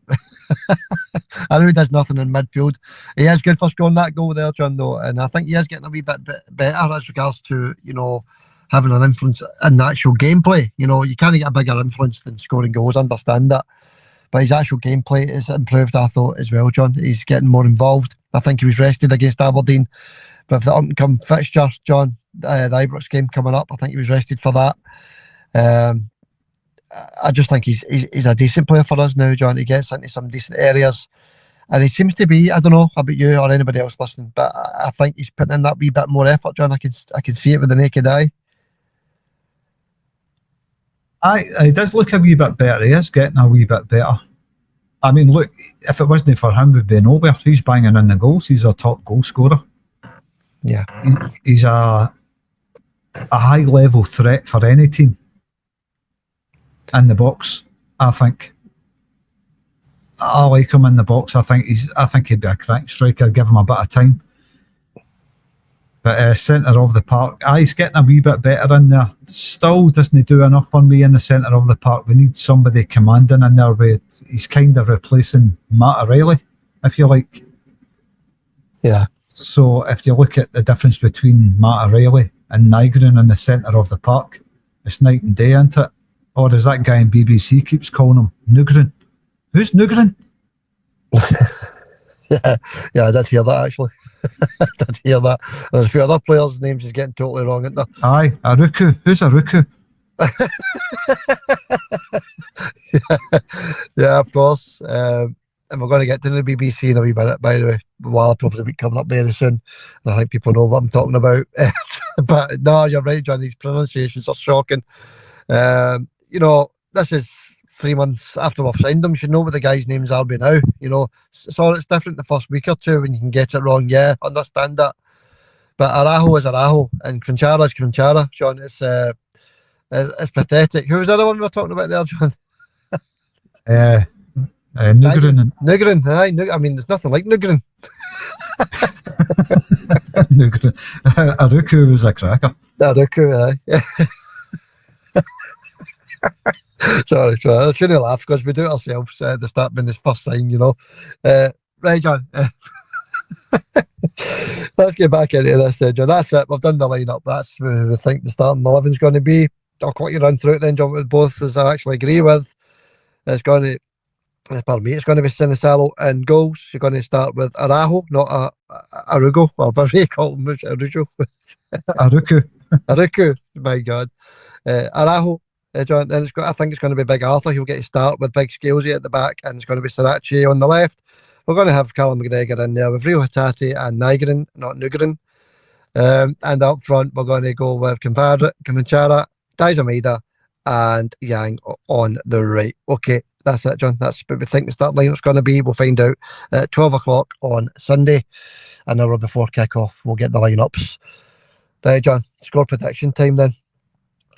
I know he does nothing in midfield. He is good for scoring that goal there, John, though. And I think he is getting a wee bit better as regards to, you know, having an influence in the actual gameplay. You know, you can't get a bigger influence than scoring goals, understand that. But his actual gameplay is improved, I thought, as well, John. He's getting more involved. I think he was rested against Aberdeen. With the up-and-come fixture, John, the Ibrox game coming up, I think he was rested for that. I just think he's a decent player for us now, John. He gets into some decent areas. And he seems to be, I don't know about you or anybody else listening, but I think he's putting in that wee bit more effort, John. I can see it with the naked eye. He does look a wee bit better. He is getting a wee bit better. I mean, look, if it wasn't for him, we'd be nowhere. He's banging in the goals. He's a top goal scorer. Yeah. He's a high-level threat for any team in the box, I think. I like him in the box. I think he'd be a crack striker. Give him a bit of time. But centre of the park, he's getting a wee bit better in there. Still doesn't do enough for me in the centre of the park. We need somebody commanding in there. He's kind of replacing Matt O'Reilly, if you like. Yeah. So if you look at the difference between Matt O'Reilly and Nygren in the centre of the park, it's night and day, isn't it? Or as that guy in BBC keeps calling him, Nugren. Who's Nugren? yeah, I did hear that, actually. I did hear that. There's a few other players' names he's getting totally wrong, isn't there? Aye, Aruku. Who's Aruku? yeah, of course. And we're going to get to the BBC in a wee minute, by the way. Wallop will be coming up very soon. And I think people know what I'm talking about. But no, you're right, John. These pronunciations are shocking. You know, this is 3 months after we've signed them. You should know what the guys' names are by now. You know, so it's different the first week or two when you can get it wrong. Yeah, understand that. But Araho is Araho, and Cronchara is Cronchara, John. It's pathetic. Who was the other one we were talking about there, John? Nugren. Nugren, aye. I mean, there's nothing like Nugren. Nugren. Aruku was a cracker. Aruku, aye. sorry, I shouldn't laugh because we do it ourselves at the start when this first sign, you know. Right, John. Let's get back into this then, John. That's it. We've done the lineup. That's where we think the starting 11 is going to be. I'll quickly run through it then, John, with both as I actually agree with. It's going to be Sinisalo in goals. You're going to start with Araho, not Arugo, or whatever you call him, Arujo. Aruku, my God. Araho, John. Then I think it's going to be Big Arthur. He'll get to start with Big Scalesy at the back, and it's going to be Sriracha on the left. We're going to have Callum McGregor in there with Reo Hatate and Nygren, not Nugren. And up front, we're going to go with Kamanchara, Daiza Maeda, and Yang on the right. Okay, that's it, John. That's what we think the start lineup's going to be. We'll find out at 12 o'clock on Sunday. An hour before kick-off, we'll get the lineups. Right, John, score prediction time then.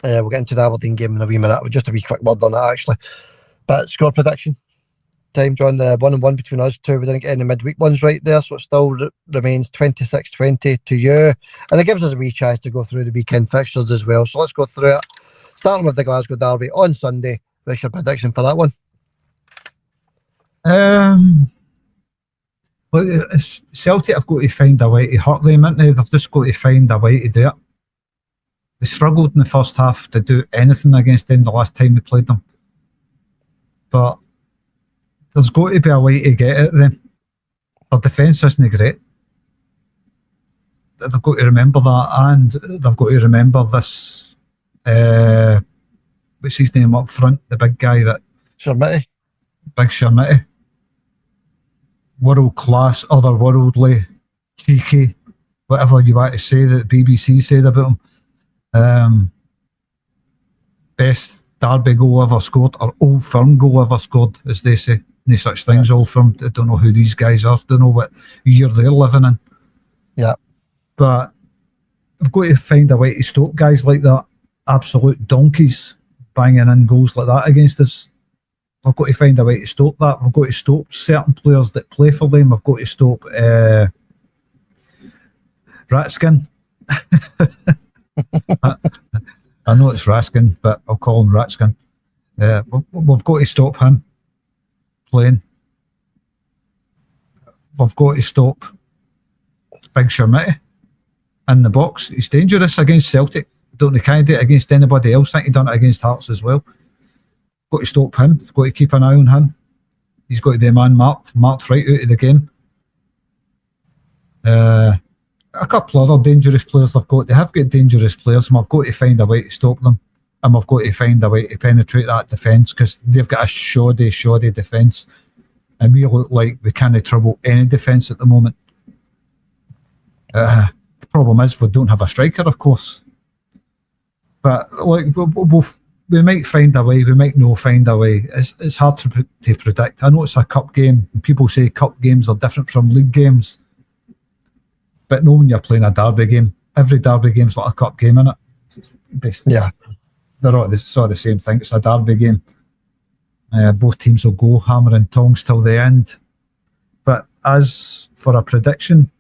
We'll get into the Aberdeen game in a wee minute. Just a wee quick word on that, actually. But score prediction time, John. 1-1 between us two. We didn't get any midweek ones right there, so it still remains 26-20 to you. And it gives us a wee chance to go through the weekend fixtures as well. So let's go through it. Starting with the Glasgow Derby on Sunday. What's your prediction for that one? Well, Celtic have got to find a way to hurt them, haven't they? They've just got to find a way to do it. They struggled in the first half to do anything against them the last time we played them. But there's got to be a way to get at them. Their defence isn't great. They've got to remember that, and they've got to remember this, what's his name up front, the big guy that... Shermitty. Big Shermitty. World class, otherworldly, cheeky, whatever you want to say that BBC said about him. Best Derby goal ever scored, or Old Firm goal ever scored, as they say. No such things, Old Firm. I don't know who these guys are. Don't know what year they're living in. Yeah. But we've got to find a way to stop guys like that, absolute donkeys, banging in goals like that against us. We've got to find a way to stop that. We've got to stop certain players that play for them. We've got to stop Ratskin. I know it's Raskin, but I'll call him Ratskin. We've got to stop him playing. We've got to stop Big Shermitty in the box. He's dangerous against Celtic. Don't they can't do it against anybody else? I think he done it against Hearts as well. Got to stop him. Got to keep an eye on him. He's got to be a man marked right out of the game. A couple of other dangerous players they've got. They have got dangerous players, and we've got to find a way to stop them. And we've got to find a way to penetrate that defence, because they've got a shoddy defence. And we look like we can't trouble any defence at the moment. The problem is we don't have a striker, of course. But like we might find a way, we might not find a way. It's hard to predict. I know it's a cup game, and people say cup games are different from league games. But no, when you're playing a derby game, every derby game's like a cup game, innit? Basically, yeah, they're all the same thing. It's a derby game. Both teams will go hammer and tongs till the end. But as for a prediction,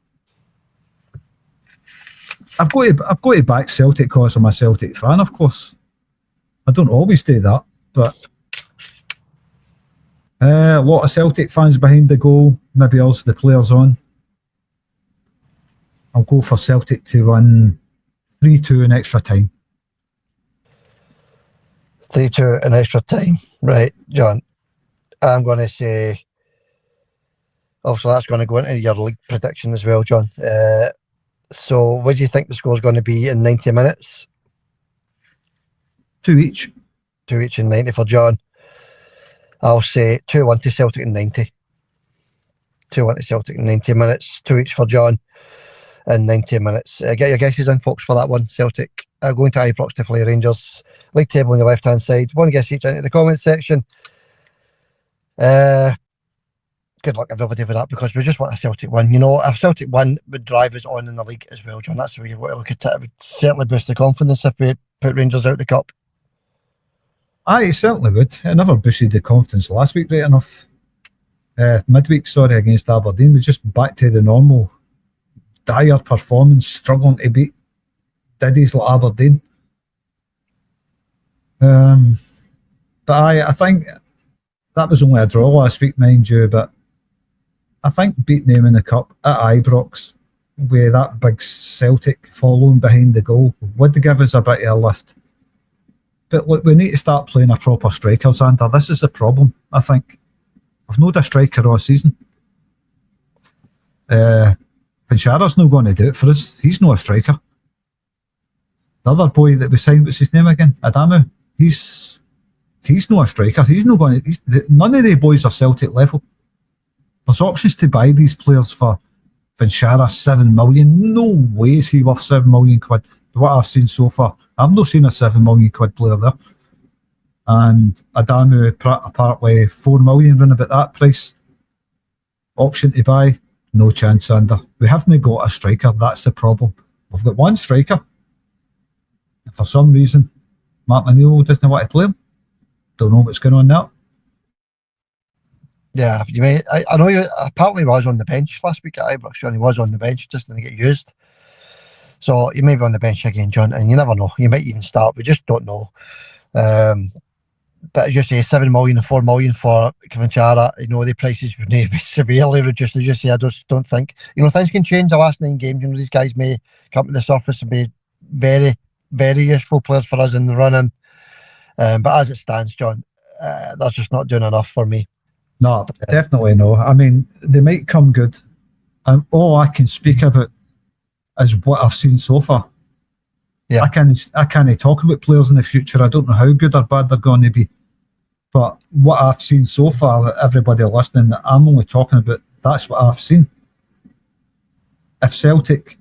I've got to back Celtic because I'm a Celtic fan, of course. I don't always do that, but a lot of Celtic fans behind the goal, maybe also the players on. I'll go for Celtic to win 3-2 in extra time. 3-2 in extra time. Right, John. I'm going to say, obviously that's going to go into your league prediction as well, John. So what do you think the score's going to be in 90 minutes? 2 each. 2 each in 90 for John. I'll say 2-1 to Celtic in 90. 2-1 to Celtic in 90 minutes. 2 each for John in 90 minutes. Get your guesses in, folks, for that one. Celtic going to Ibrox to play Rangers. League table on the left-hand side. One guess each into the comment section. Good luck, everybody, with that, because we just want a Celtic win. You know, if Celtic win would drive us on in the league as well, John. That's the way you've got to look at it. It would certainly boost the confidence if we put Rangers out the cup. Aye, it certainly would. It never boosted the confidence last week, right enough. Midweek, against Aberdeen, was just back to the normal dire performance, struggling to beat Diddies like Aberdeen. But I think that was only a draw last week, mind you, but I think beating them in the cup at Ibrox with that big Celtic following behind the goal would give us a bit of a lift. But look, we need to start playing a proper striker, Xander. This is the problem, I think. We've not a striker all season. Finchara's not going to do it for us. He's not a striker. The other boy that we signed, what's his name again? Adamu. He's not a striker. He's not going to. None of the boys are Celtic level. There's options to buy these players for Finchara, 7 million. No way is he worth 7 million quid. What I've seen so far, I've not seen a 7 million quid player there. And Adamu, apparently 4 million, run about that price. Option to buy, no chance, Sander. We haven't got a striker. That's the problem. We've got one striker. And for some reason, Mark Manilo doesn't want to play him. Don't know what's going on there. Yeah, you may. I know you apparently was on the bench last week at Ibrox, John. He was on the bench, just didn't get used. So you may be on the bench again, John, and you never know. You might even start. We just don't know. But as you say, 7 million and 4 million for Finchara, you know, the prices would need to be severely reduced. As you say, I just don't think, you know, things can change the last 9 games. You know, these guys may come to the surface and be very, very useful players for us in the running. But as it stands, John, that's just not doing enough for me. No, definitely no. I mean, they might come good. And all I can speak about is what I've seen so far. Yeah. I can't talk about players in the future. I don't know how good or bad they're going to be. But what I've seen so far, everybody listening, I'm only talking about, that's what I've seen. If Celtic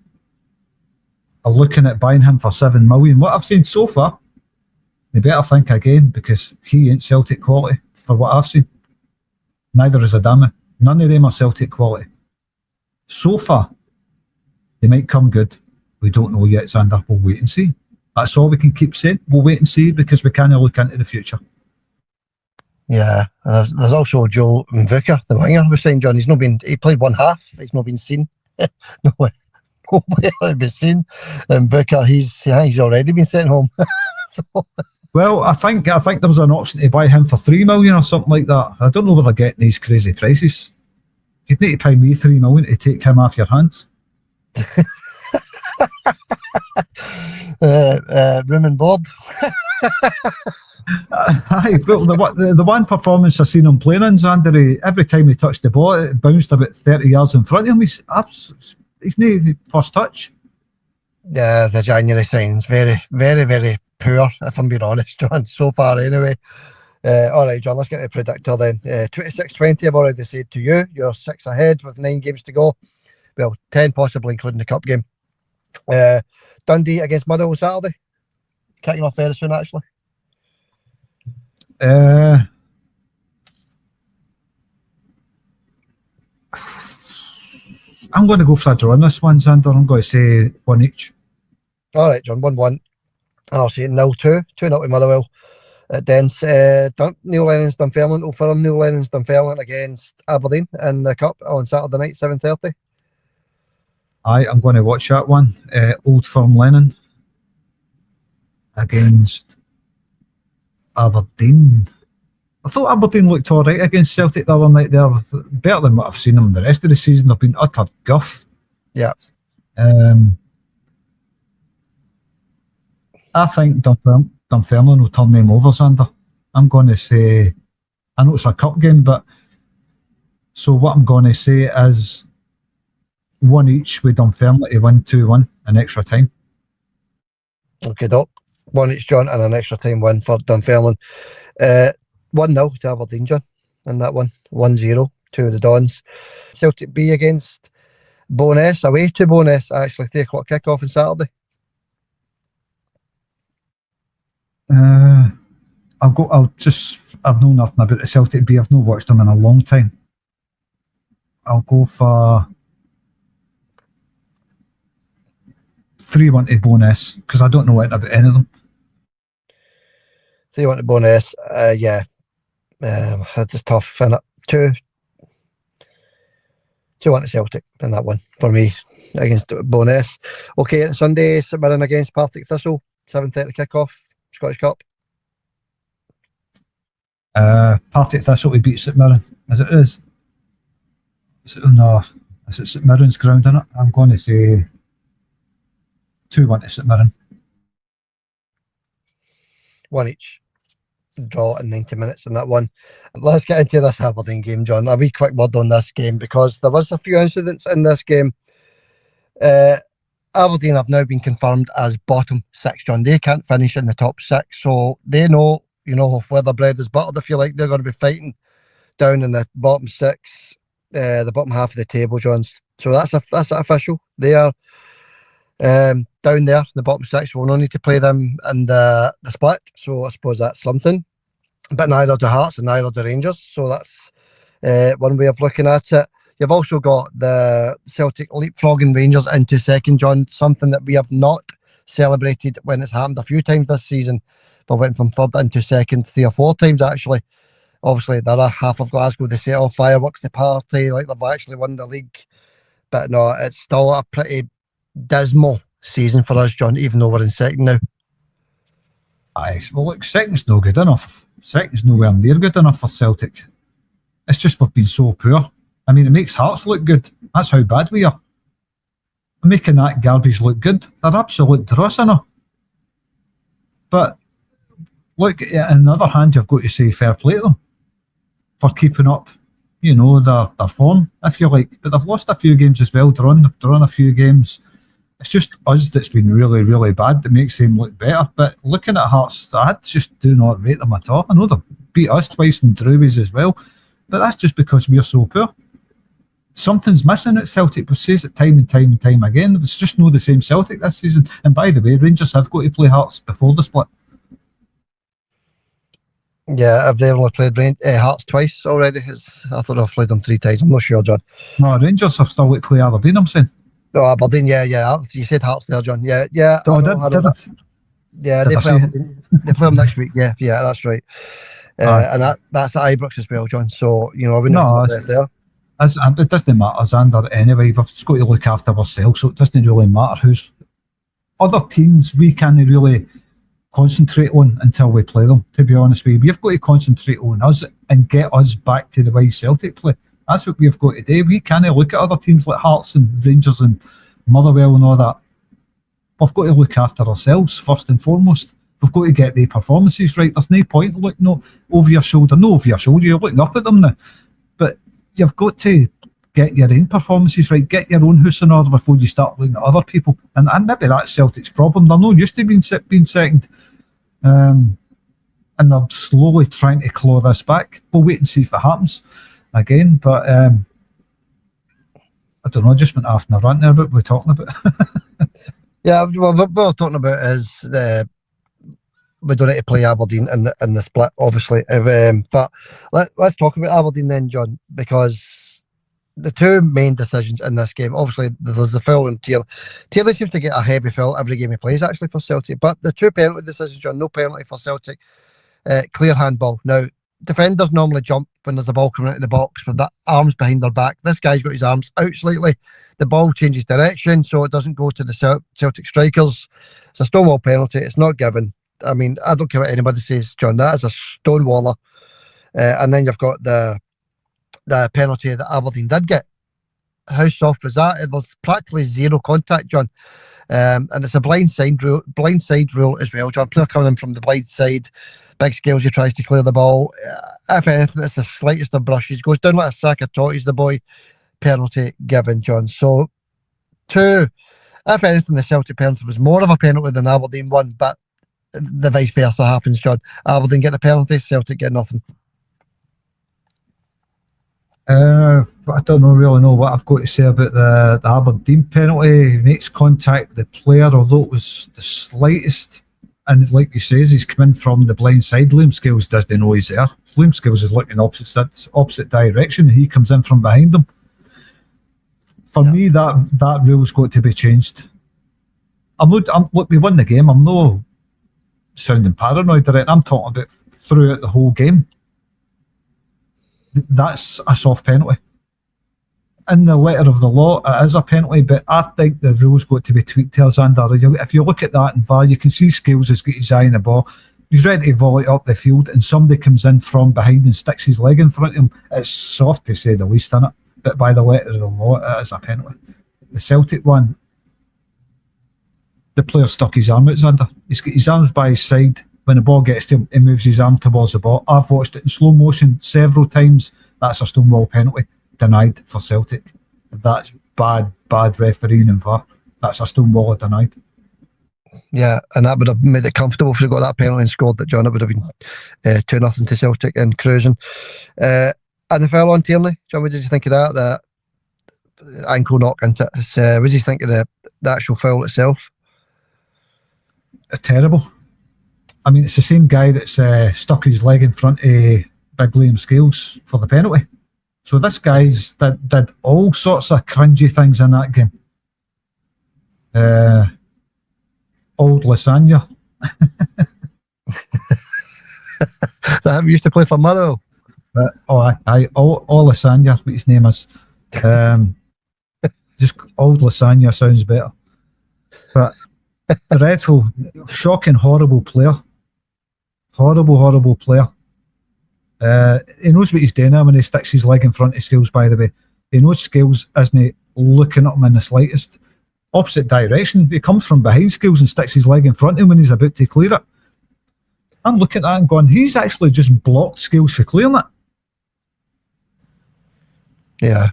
are looking at buying him for 7 million, what I've seen so far, they better think again, because he ain't Celtic quality for what I've seen. Neither is Adama. None of them are Celtic quality. So far, they might come good. We don't know yet, Xander. We'll wait and see. That's all we can keep saying. We'll wait and see, because we can't look into the future. Yeah, and there's also Joe Mvuka, the winger, was saying, John, he played one half, he's not been seen. No way. where he'll be seen. And Booker, he's already been sent home. So, well, I think there was an option to buy him for $3 million or something like that. I don't know where they're getting these crazy prices. You'd need to pay me $3 million to take him off your hands. Room and board. Aye, but the one performance I seen him playing in, Xander, every time he touched the ball, it bounced about 30 yards in front of him. He's not first touch. Yeah, the January signing's very, very, very poor, if I'm being honest, John, so far anyway. All right, John, let's get to the predictor then. 26-20, I've already said to you. You're 6 ahead with 9 games to go. Well, 10 possibly, including the cup game. Dundee against Motherwell Saturday. Kicking off very soon, actually. I'm going to go for a draw on this one, Xander. I'm going to say 1 each. All right, John, 1-1. And I'll say 0-2. 2-0 to Motherwell. At Dens, Neil Lennon's Dunfermline, Old Firm. Neil Lennon's Dunfermline against Aberdeen in the Cup on Saturday night, 7:30. Aye, I'm going to watch that one. Old Firm Lennon against Aberdeen. I thought Aberdeen looked all right against Celtic the other night. They're better than what I've seen them the rest of the season. They've been utter guff. Yeah. I think Dunfermline will turn them over, Xander. I'm going to say, I know it's a cup game, but so what I'm going to say is 1 each with Dunfermline to win 2-1 in extra time. Okay, Doc. 1 each, John, and an extra time win for Dunfermline. 1-0 to Aberdeen, John, in that one. 1-0 to the Dons. Celtic B against Bo'ness, away to Bo'ness, actually. 3 o'clock kick-off on Saturday. I've known nothing about the Celtic B. I've not watched them in a long time. I'll go for 3-1 to Bo'ness, because I don't know anything about any of them. 3-1 to Bo'ness, yeah. It's tough, isn't it? 2-1 to Celtic in that one, for me, against Bo'ness. Okay, and Sunday, St Mirren against Partick Thistle, 7:30 kick-off, Scottish Cup. Partick Thistle to beat St Mirren, as it is. No, is it St Mirren's ground, in it? I'm going to say 2-1 to St Mirren. 1 each. Draw in 90 minutes in that one. Let's get into this Aberdeen game, John. A wee quick word on this game, because there was a few incidents in this game. Aberdeen have now been confirmed as bottom 6, John. They can't finish in the top 6, so they know, where the bread is buttered, if you like. They're going to be fighting down in the bottom 6, the bottom half of the table, John. So that's official. They are down there in the bottom 6. We'll no need to play them in the split, so I suppose that's something. But neither do Hearts and neither do Rangers, so that's one way of looking at it. You've also got the Celtic leapfrogging Rangers into second, John, something that we have not celebrated when it's happened a few times this season. We went from third into second 3 or 4 times, actually. Obviously, the other half of Glasgow, they set off fireworks to party like they've actually won the league. But no, it's still a pretty dismal season for us, John, even though we're in second now. Aye, well, look, second's no good enough. Second's nowhere near good enough for Celtic. It's just we've been so poor. I mean, it makes Hearts look good. That's how bad we are. Making that garbage look good. They're absolute dross in her. But look, on the other hand, you've got to say fair play to them for keeping up, their form, if you like. But they've lost a few games as well. They've drawn a few games. It's just us that's been really, really bad that makes them look better. But looking at Hearts, I just do not rate them at all. I know they've beat us twice in Drewbies as well, but that's just because we're so poor. Something's missing at Celtic. We say it time and time and time again. It's just not the same Celtic this season. And by the way, Rangers have got to play Hearts before the split. Yeah, have they only played Hearts twice already? I thought I've played them 3 times. I'm not sure, John. No, Rangers have still got to play Aberdeen, I'm saying. Oh, Aberdeen, yeah. You said Hearts there, John. Yeah. Oh, I didn't. Yeah, they play them next week. Yeah, that's right. And that's at Ibrox as well, John. So, I wouldn't have there. It doesn't matter, Xander, anyway. We've just got to look after ourselves, so it doesn't really matter who's... Other teams we can't really concentrate on until we play them, to be honest with you. We've got to concentrate on us and get us back to the way Celtic play. That's what we've got to do. We can't look at other teams like Hearts and Rangers and Motherwell and all that. We've got to look after ourselves first and foremost. We've got to get the performances right. There's no point looking over your shoulder. No, over your shoulder, you're looking up at them now. But you've got to get your own performances right. Get your own house in order before you start looking at other people. And maybe that's Celtic's problem. They're not used to being second. And they're slowly trying to claw this back. We'll wait and see if it happens again. But I don't know, I just went off in a rant there, but we're talking about. Yeah, well, what we're talking about is we don't need to play Aberdeen in the split, obviously. But let's talk about Aberdeen then, John, because the two main decisions in this game, obviously, there's the foul and Tierney. Tierney seems to get a heavy foul every game he plays, actually, for Celtic. But the two penalty decisions, John, no penalty for Celtic, clear handball. Now, defenders normally jump when there's a ball coming into the box with the arms behind their back. This guy's got his arms out slightly. The ball changes direction, so it doesn't go to the Celtic strikers. It's a stonewall penalty. It's not given. I mean, I don't care what anybody says, John. That is a stonewaller. And then you've got the penalty that Aberdeen did get. How soft was that? There's practically zero contact, John. And it's a blindside rule as well, John. Player coming in from the blind side, big Scales, he tries to clear the ball. If anything, it's the slightest of brushes. Goes down like a sack of totties, the boy. Penalty given, John. So, if anything, the Celtic penalty was more of a penalty than Aberdeen one, but the vice versa happens, John. Aberdeen get the penalty, Celtic get nothing. I don't really know what I've got to say about the Aberdeen penalty. He makes contact with the player, although it was the slightest. And like he says, he's coming from the blind side. Liam Scales doesn't know he's there. Liam Scales is looking opposite direction. He comes in from behind him. For me, that rule's got to be changed. Look, we won the game. I'm not sounding paranoid, right? I'm talking about throughout the whole game. That's a soft penalty. In the letter of the law, it is a penalty, but I think the rule's got to be tweaked here, Xander. If you look at that in VAR, you can see Scales has got his eye on the ball. He's ready to volley up the field, and somebody comes in from behind and sticks his leg in front of him. It's soft to say the least, isn't it? But by the letter of the law, it is a penalty. The Celtic one, the player stuck his arm out, Xander. He's got his arms by his side. When the ball gets to him, he moves his arm towards the ball. I've watched it in slow motion several times. That's a stonewall penalty. Denied for Celtic. That's bad refereeing in VAR. That's a stonewaller denied. Yeah, and that would have made it comfortable if they got that penalty and scored that, John. It would have been 2-0 to Celtic and cruising. And the foul on Tierney, John, what did you think of that? The ankle knock into it. What did you think of the actual foul itself? Terrible. I mean, it's the same guy that's stuck his leg in front of Big Liam Scales for the penalty. So this guy's did all sorts of cringy things in that game. Old Lasagna. Is that him who used to play for Motherwell? All Lasagna, what his name is. Just Old Lasagna sounds better. But dreadful, shocking, horrible player. Horrible player. He knows what he's doing now when he sticks his leg in front of Scales, by the way. He knows Scales isn't looking at him in the slightest. Opposite direction. He comes from behind Scales and sticks his leg in front of him when he's about to clear it. I'm looking at that and going, he's actually just blocked Scales for clearing it. Yeah.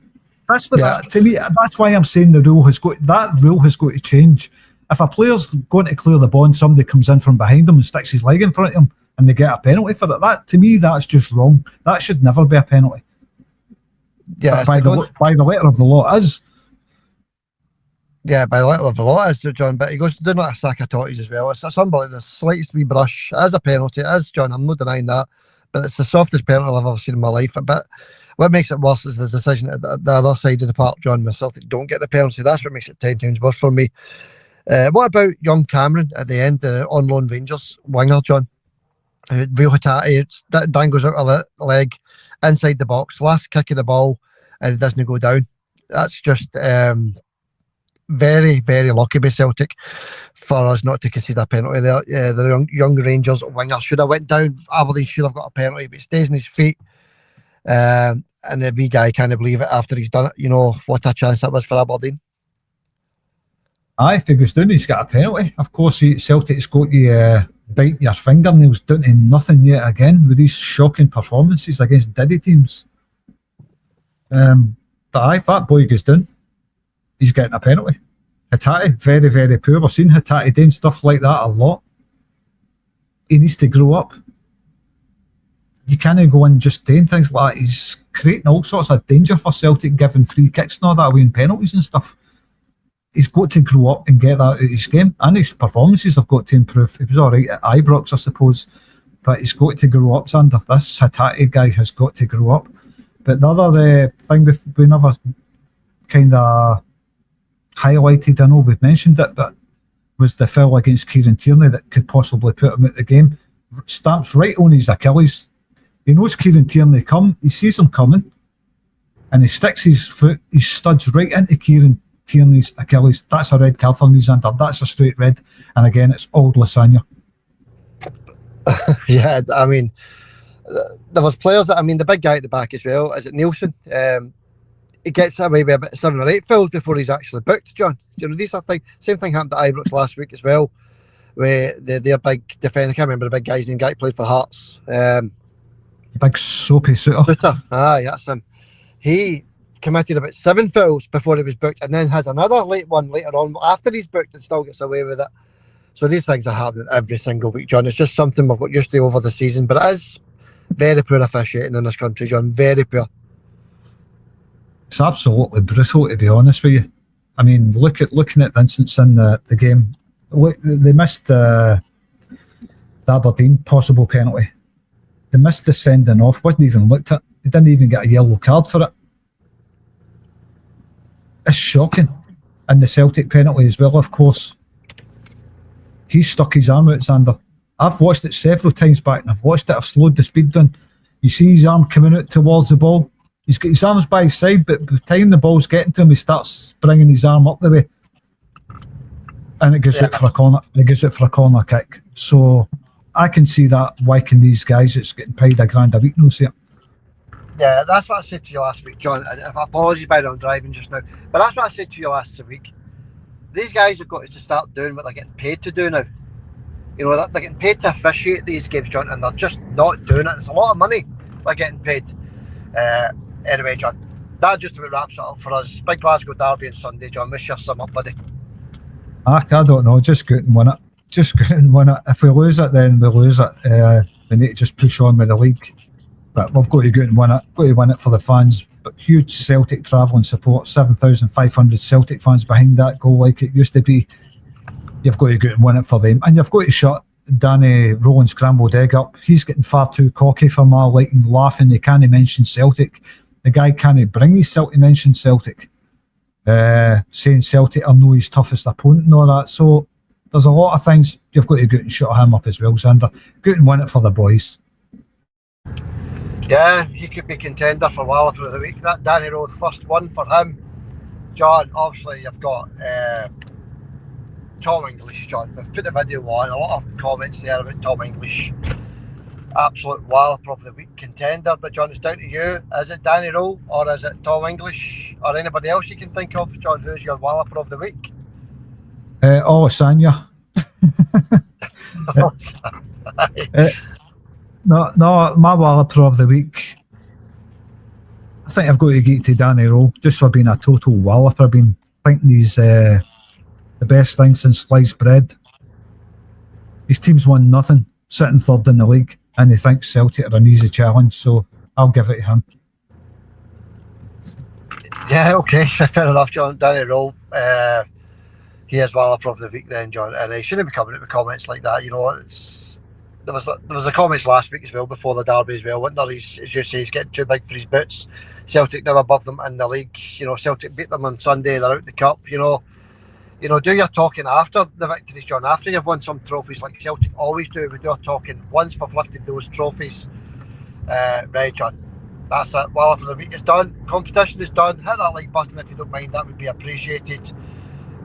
That's what that, to me, that's why I'm saying the rule has got to change. If a player's going to clear the ball and somebody comes in from behind him and sticks his leg in front of him and they get a penalty for it, that to me that's just wrong. That should never be a penalty. Yeah, by the letter of the law it is. Yeah, by the letter of the law it is, John. But he goes to do like a sack of totties as well. It's unbelievable. The slightest wee brush. It is a penalty. It is, John. I'm not denying that. But it's the softest penalty I've ever seen in my life. But what makes it worse is the decision at the other side of the park, John, when Celtic don't get the penalty. That's what makes it 10 times worse for me. What about young Cameron at the end, on loan Rangers winger, John? Reo Hatate, Dan goes out of the leg, inside the box, last kick of the ball, and it doesn't go down. That's just very, very lucky by Celtic for us not to concede a penalty there. Yeah, the young Rangers winger should have went down. Aberdeen should have got a penalty, but he stays on his feet. And the wee guy can't believe it after he's done it. You know, what a chance that was for Aberdeen. Aye, if he goes down, he's got a penalty. Of course, Celtic's got you biting your fingernails down to nothing yet again with these shocking performances against Diddy teams. But aye, if that boy goes down, he's getting a penalty. Hatate, very, very poor. We've seen Hatate doing stuff like that a lot. He needs to grow up. You can't go in just doing things like that. He's creating all sorts of danger for Celtic, giving free kicks and all that away and penalties and stuff. He's got to grow up and get that out of his game. And his performances have got to improve. He was alright at Ibrox, I suppose. But he's got to grow up, Xander. This Hatate guy has got to grow up. But the other thing we never kind of highlighted, I know we've mentioned it, but was the foul against Kieran Tierney that could possibly put him out the game. Stamps right on his Achilles. He knows Kieran Tierney he sees him coming, and he sticks his foot, he studs right into Kieran Tierney's Achilles. That's a red card for me, Xander. That's a straight red. And again, it's old lasagna. Yeah, I mean, there was players that, I mean, the big guy at the back as well, is it Nielsen? He gets away with about 7 or 8 fouls before he's actually booked, John. You know, these are things. Same thing happened to Ibrox last week as well, where their big defender, I can't remember the big guy's name, guy played for Hearts. Big soapy Suter. Aye, that's him. He committed about 7 fouls before he was booked, and then has another late one later on after he's booked and still gets away with it. So these things are happening every single week, John. It's just something we've got used to over the season, but it is very poor officiating in this country, John. Very poor. It's absolutely brutal, to be honest with you. I mean, looking at the instance in the game, look, they missed the Aberdeen possible penalty. They missed the sending off, wasn't even looked at. They didn't even get a yellow card for it. It's shocking. And the Celtic penalty as well, of course. He stuck his arm out, Xander. I've watched it several times back, and I've watched it, I've slowed the speed down. You see his arm coming out towards the ball. He's got his arms by his side, but by the time the ball's getting to him, he starts springing his arm up the way. And it goes out for a corner. It goes out for a corner kick. So I can see that. Why can these guys that's getting paid £1,000 a week not see it? Yeah, that's what I said to you last week, John. Apologies by I'm driving just now, but that's what I said to you last week. These guys have got to start doing what they're getting paid to do now. You know, they're getting paid to officiate these games, John, and they're just not doing it. It's a lot of money they're getting paid. Anyway, John, that just about wraps it up for us. Big Glasgow derby on Sunday, John. Wish you some up, buddy. I don't know. Just go out and win it. Just go out and win it. If we lose it, then we lose it. We need to just push on with the league. But we've got to go out and win it. Got to win it for the fans. But huge Celtic travelling support. 7,500 Celtic fans behind that goal like it used to be. You've got to go out and win it for them. And you've got to shut Danny Rowland's scrambled egg up. He's getting far too cocky for my liking, laughing. He can't mention Celtic. The guy can't bring himself to mention Celtic. Saying Celtic are no his toughest opponent and all that. So there's a lot of things you've got to go out and shut him up as well, Xander. Go out and win it for the boys. Yeah, he could be contender for Wallop of the week. That Danny Road, first one for him. John, obviously you've got Tom English, John. We've put the video on, a lot of comments there about Tom English. Absolute Wallop of the week contender, but John, it's down to you. Is it Danny Rowe or is it Tom English or anybody else you can think of? John, who's your Walloper of the week? Sanya. No, my Walloper of the week, I think I've got to get to Danny Rowe just for being a total Walloper. I've been thinking he's the best thing since sliced bread. His team's won nothing, sitting third in the league, and he thinks Celtic are an easy challenge, so I'll give it to him. Yeah, okay, fair enough, John. Danny Rowe, he is Walloper of the week then, John, and he shouldn't be coming out with comments like that. You know, there was a comments last week as well before the derby as well. Wasn't there? As you say, he's getting too big for his boots. Celtic now above them in the league. You know, Celtic beat them on Sunday. They're out the cup. You know, do your talking after the victories, John. After you've won some trophies, like Celtic always do, we do our talking once we've lifted those trophies. Right, John. That's it. Well, for the week is done. Competition is done. Hit that like button if you don't mind. That would be appreciated. Hit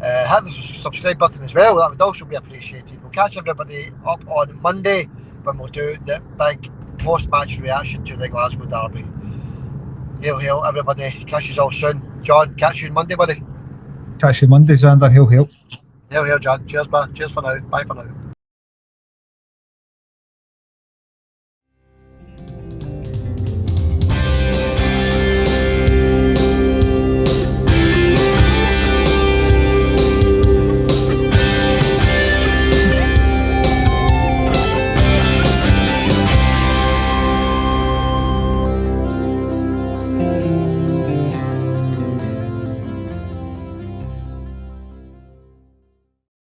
the subscribe button as well. That would also be appreciated. We'll catch everybody up on Monday when we'll do the big post-match reaction to the Glasgow derby. Hail, hail, everybody. Catch you all soon. John, catch you on Monday, buddy. Catch you Monday, Xander. Hail, hail. Hail, hail, John. Cheers, man. Cheers for now. Bye for now.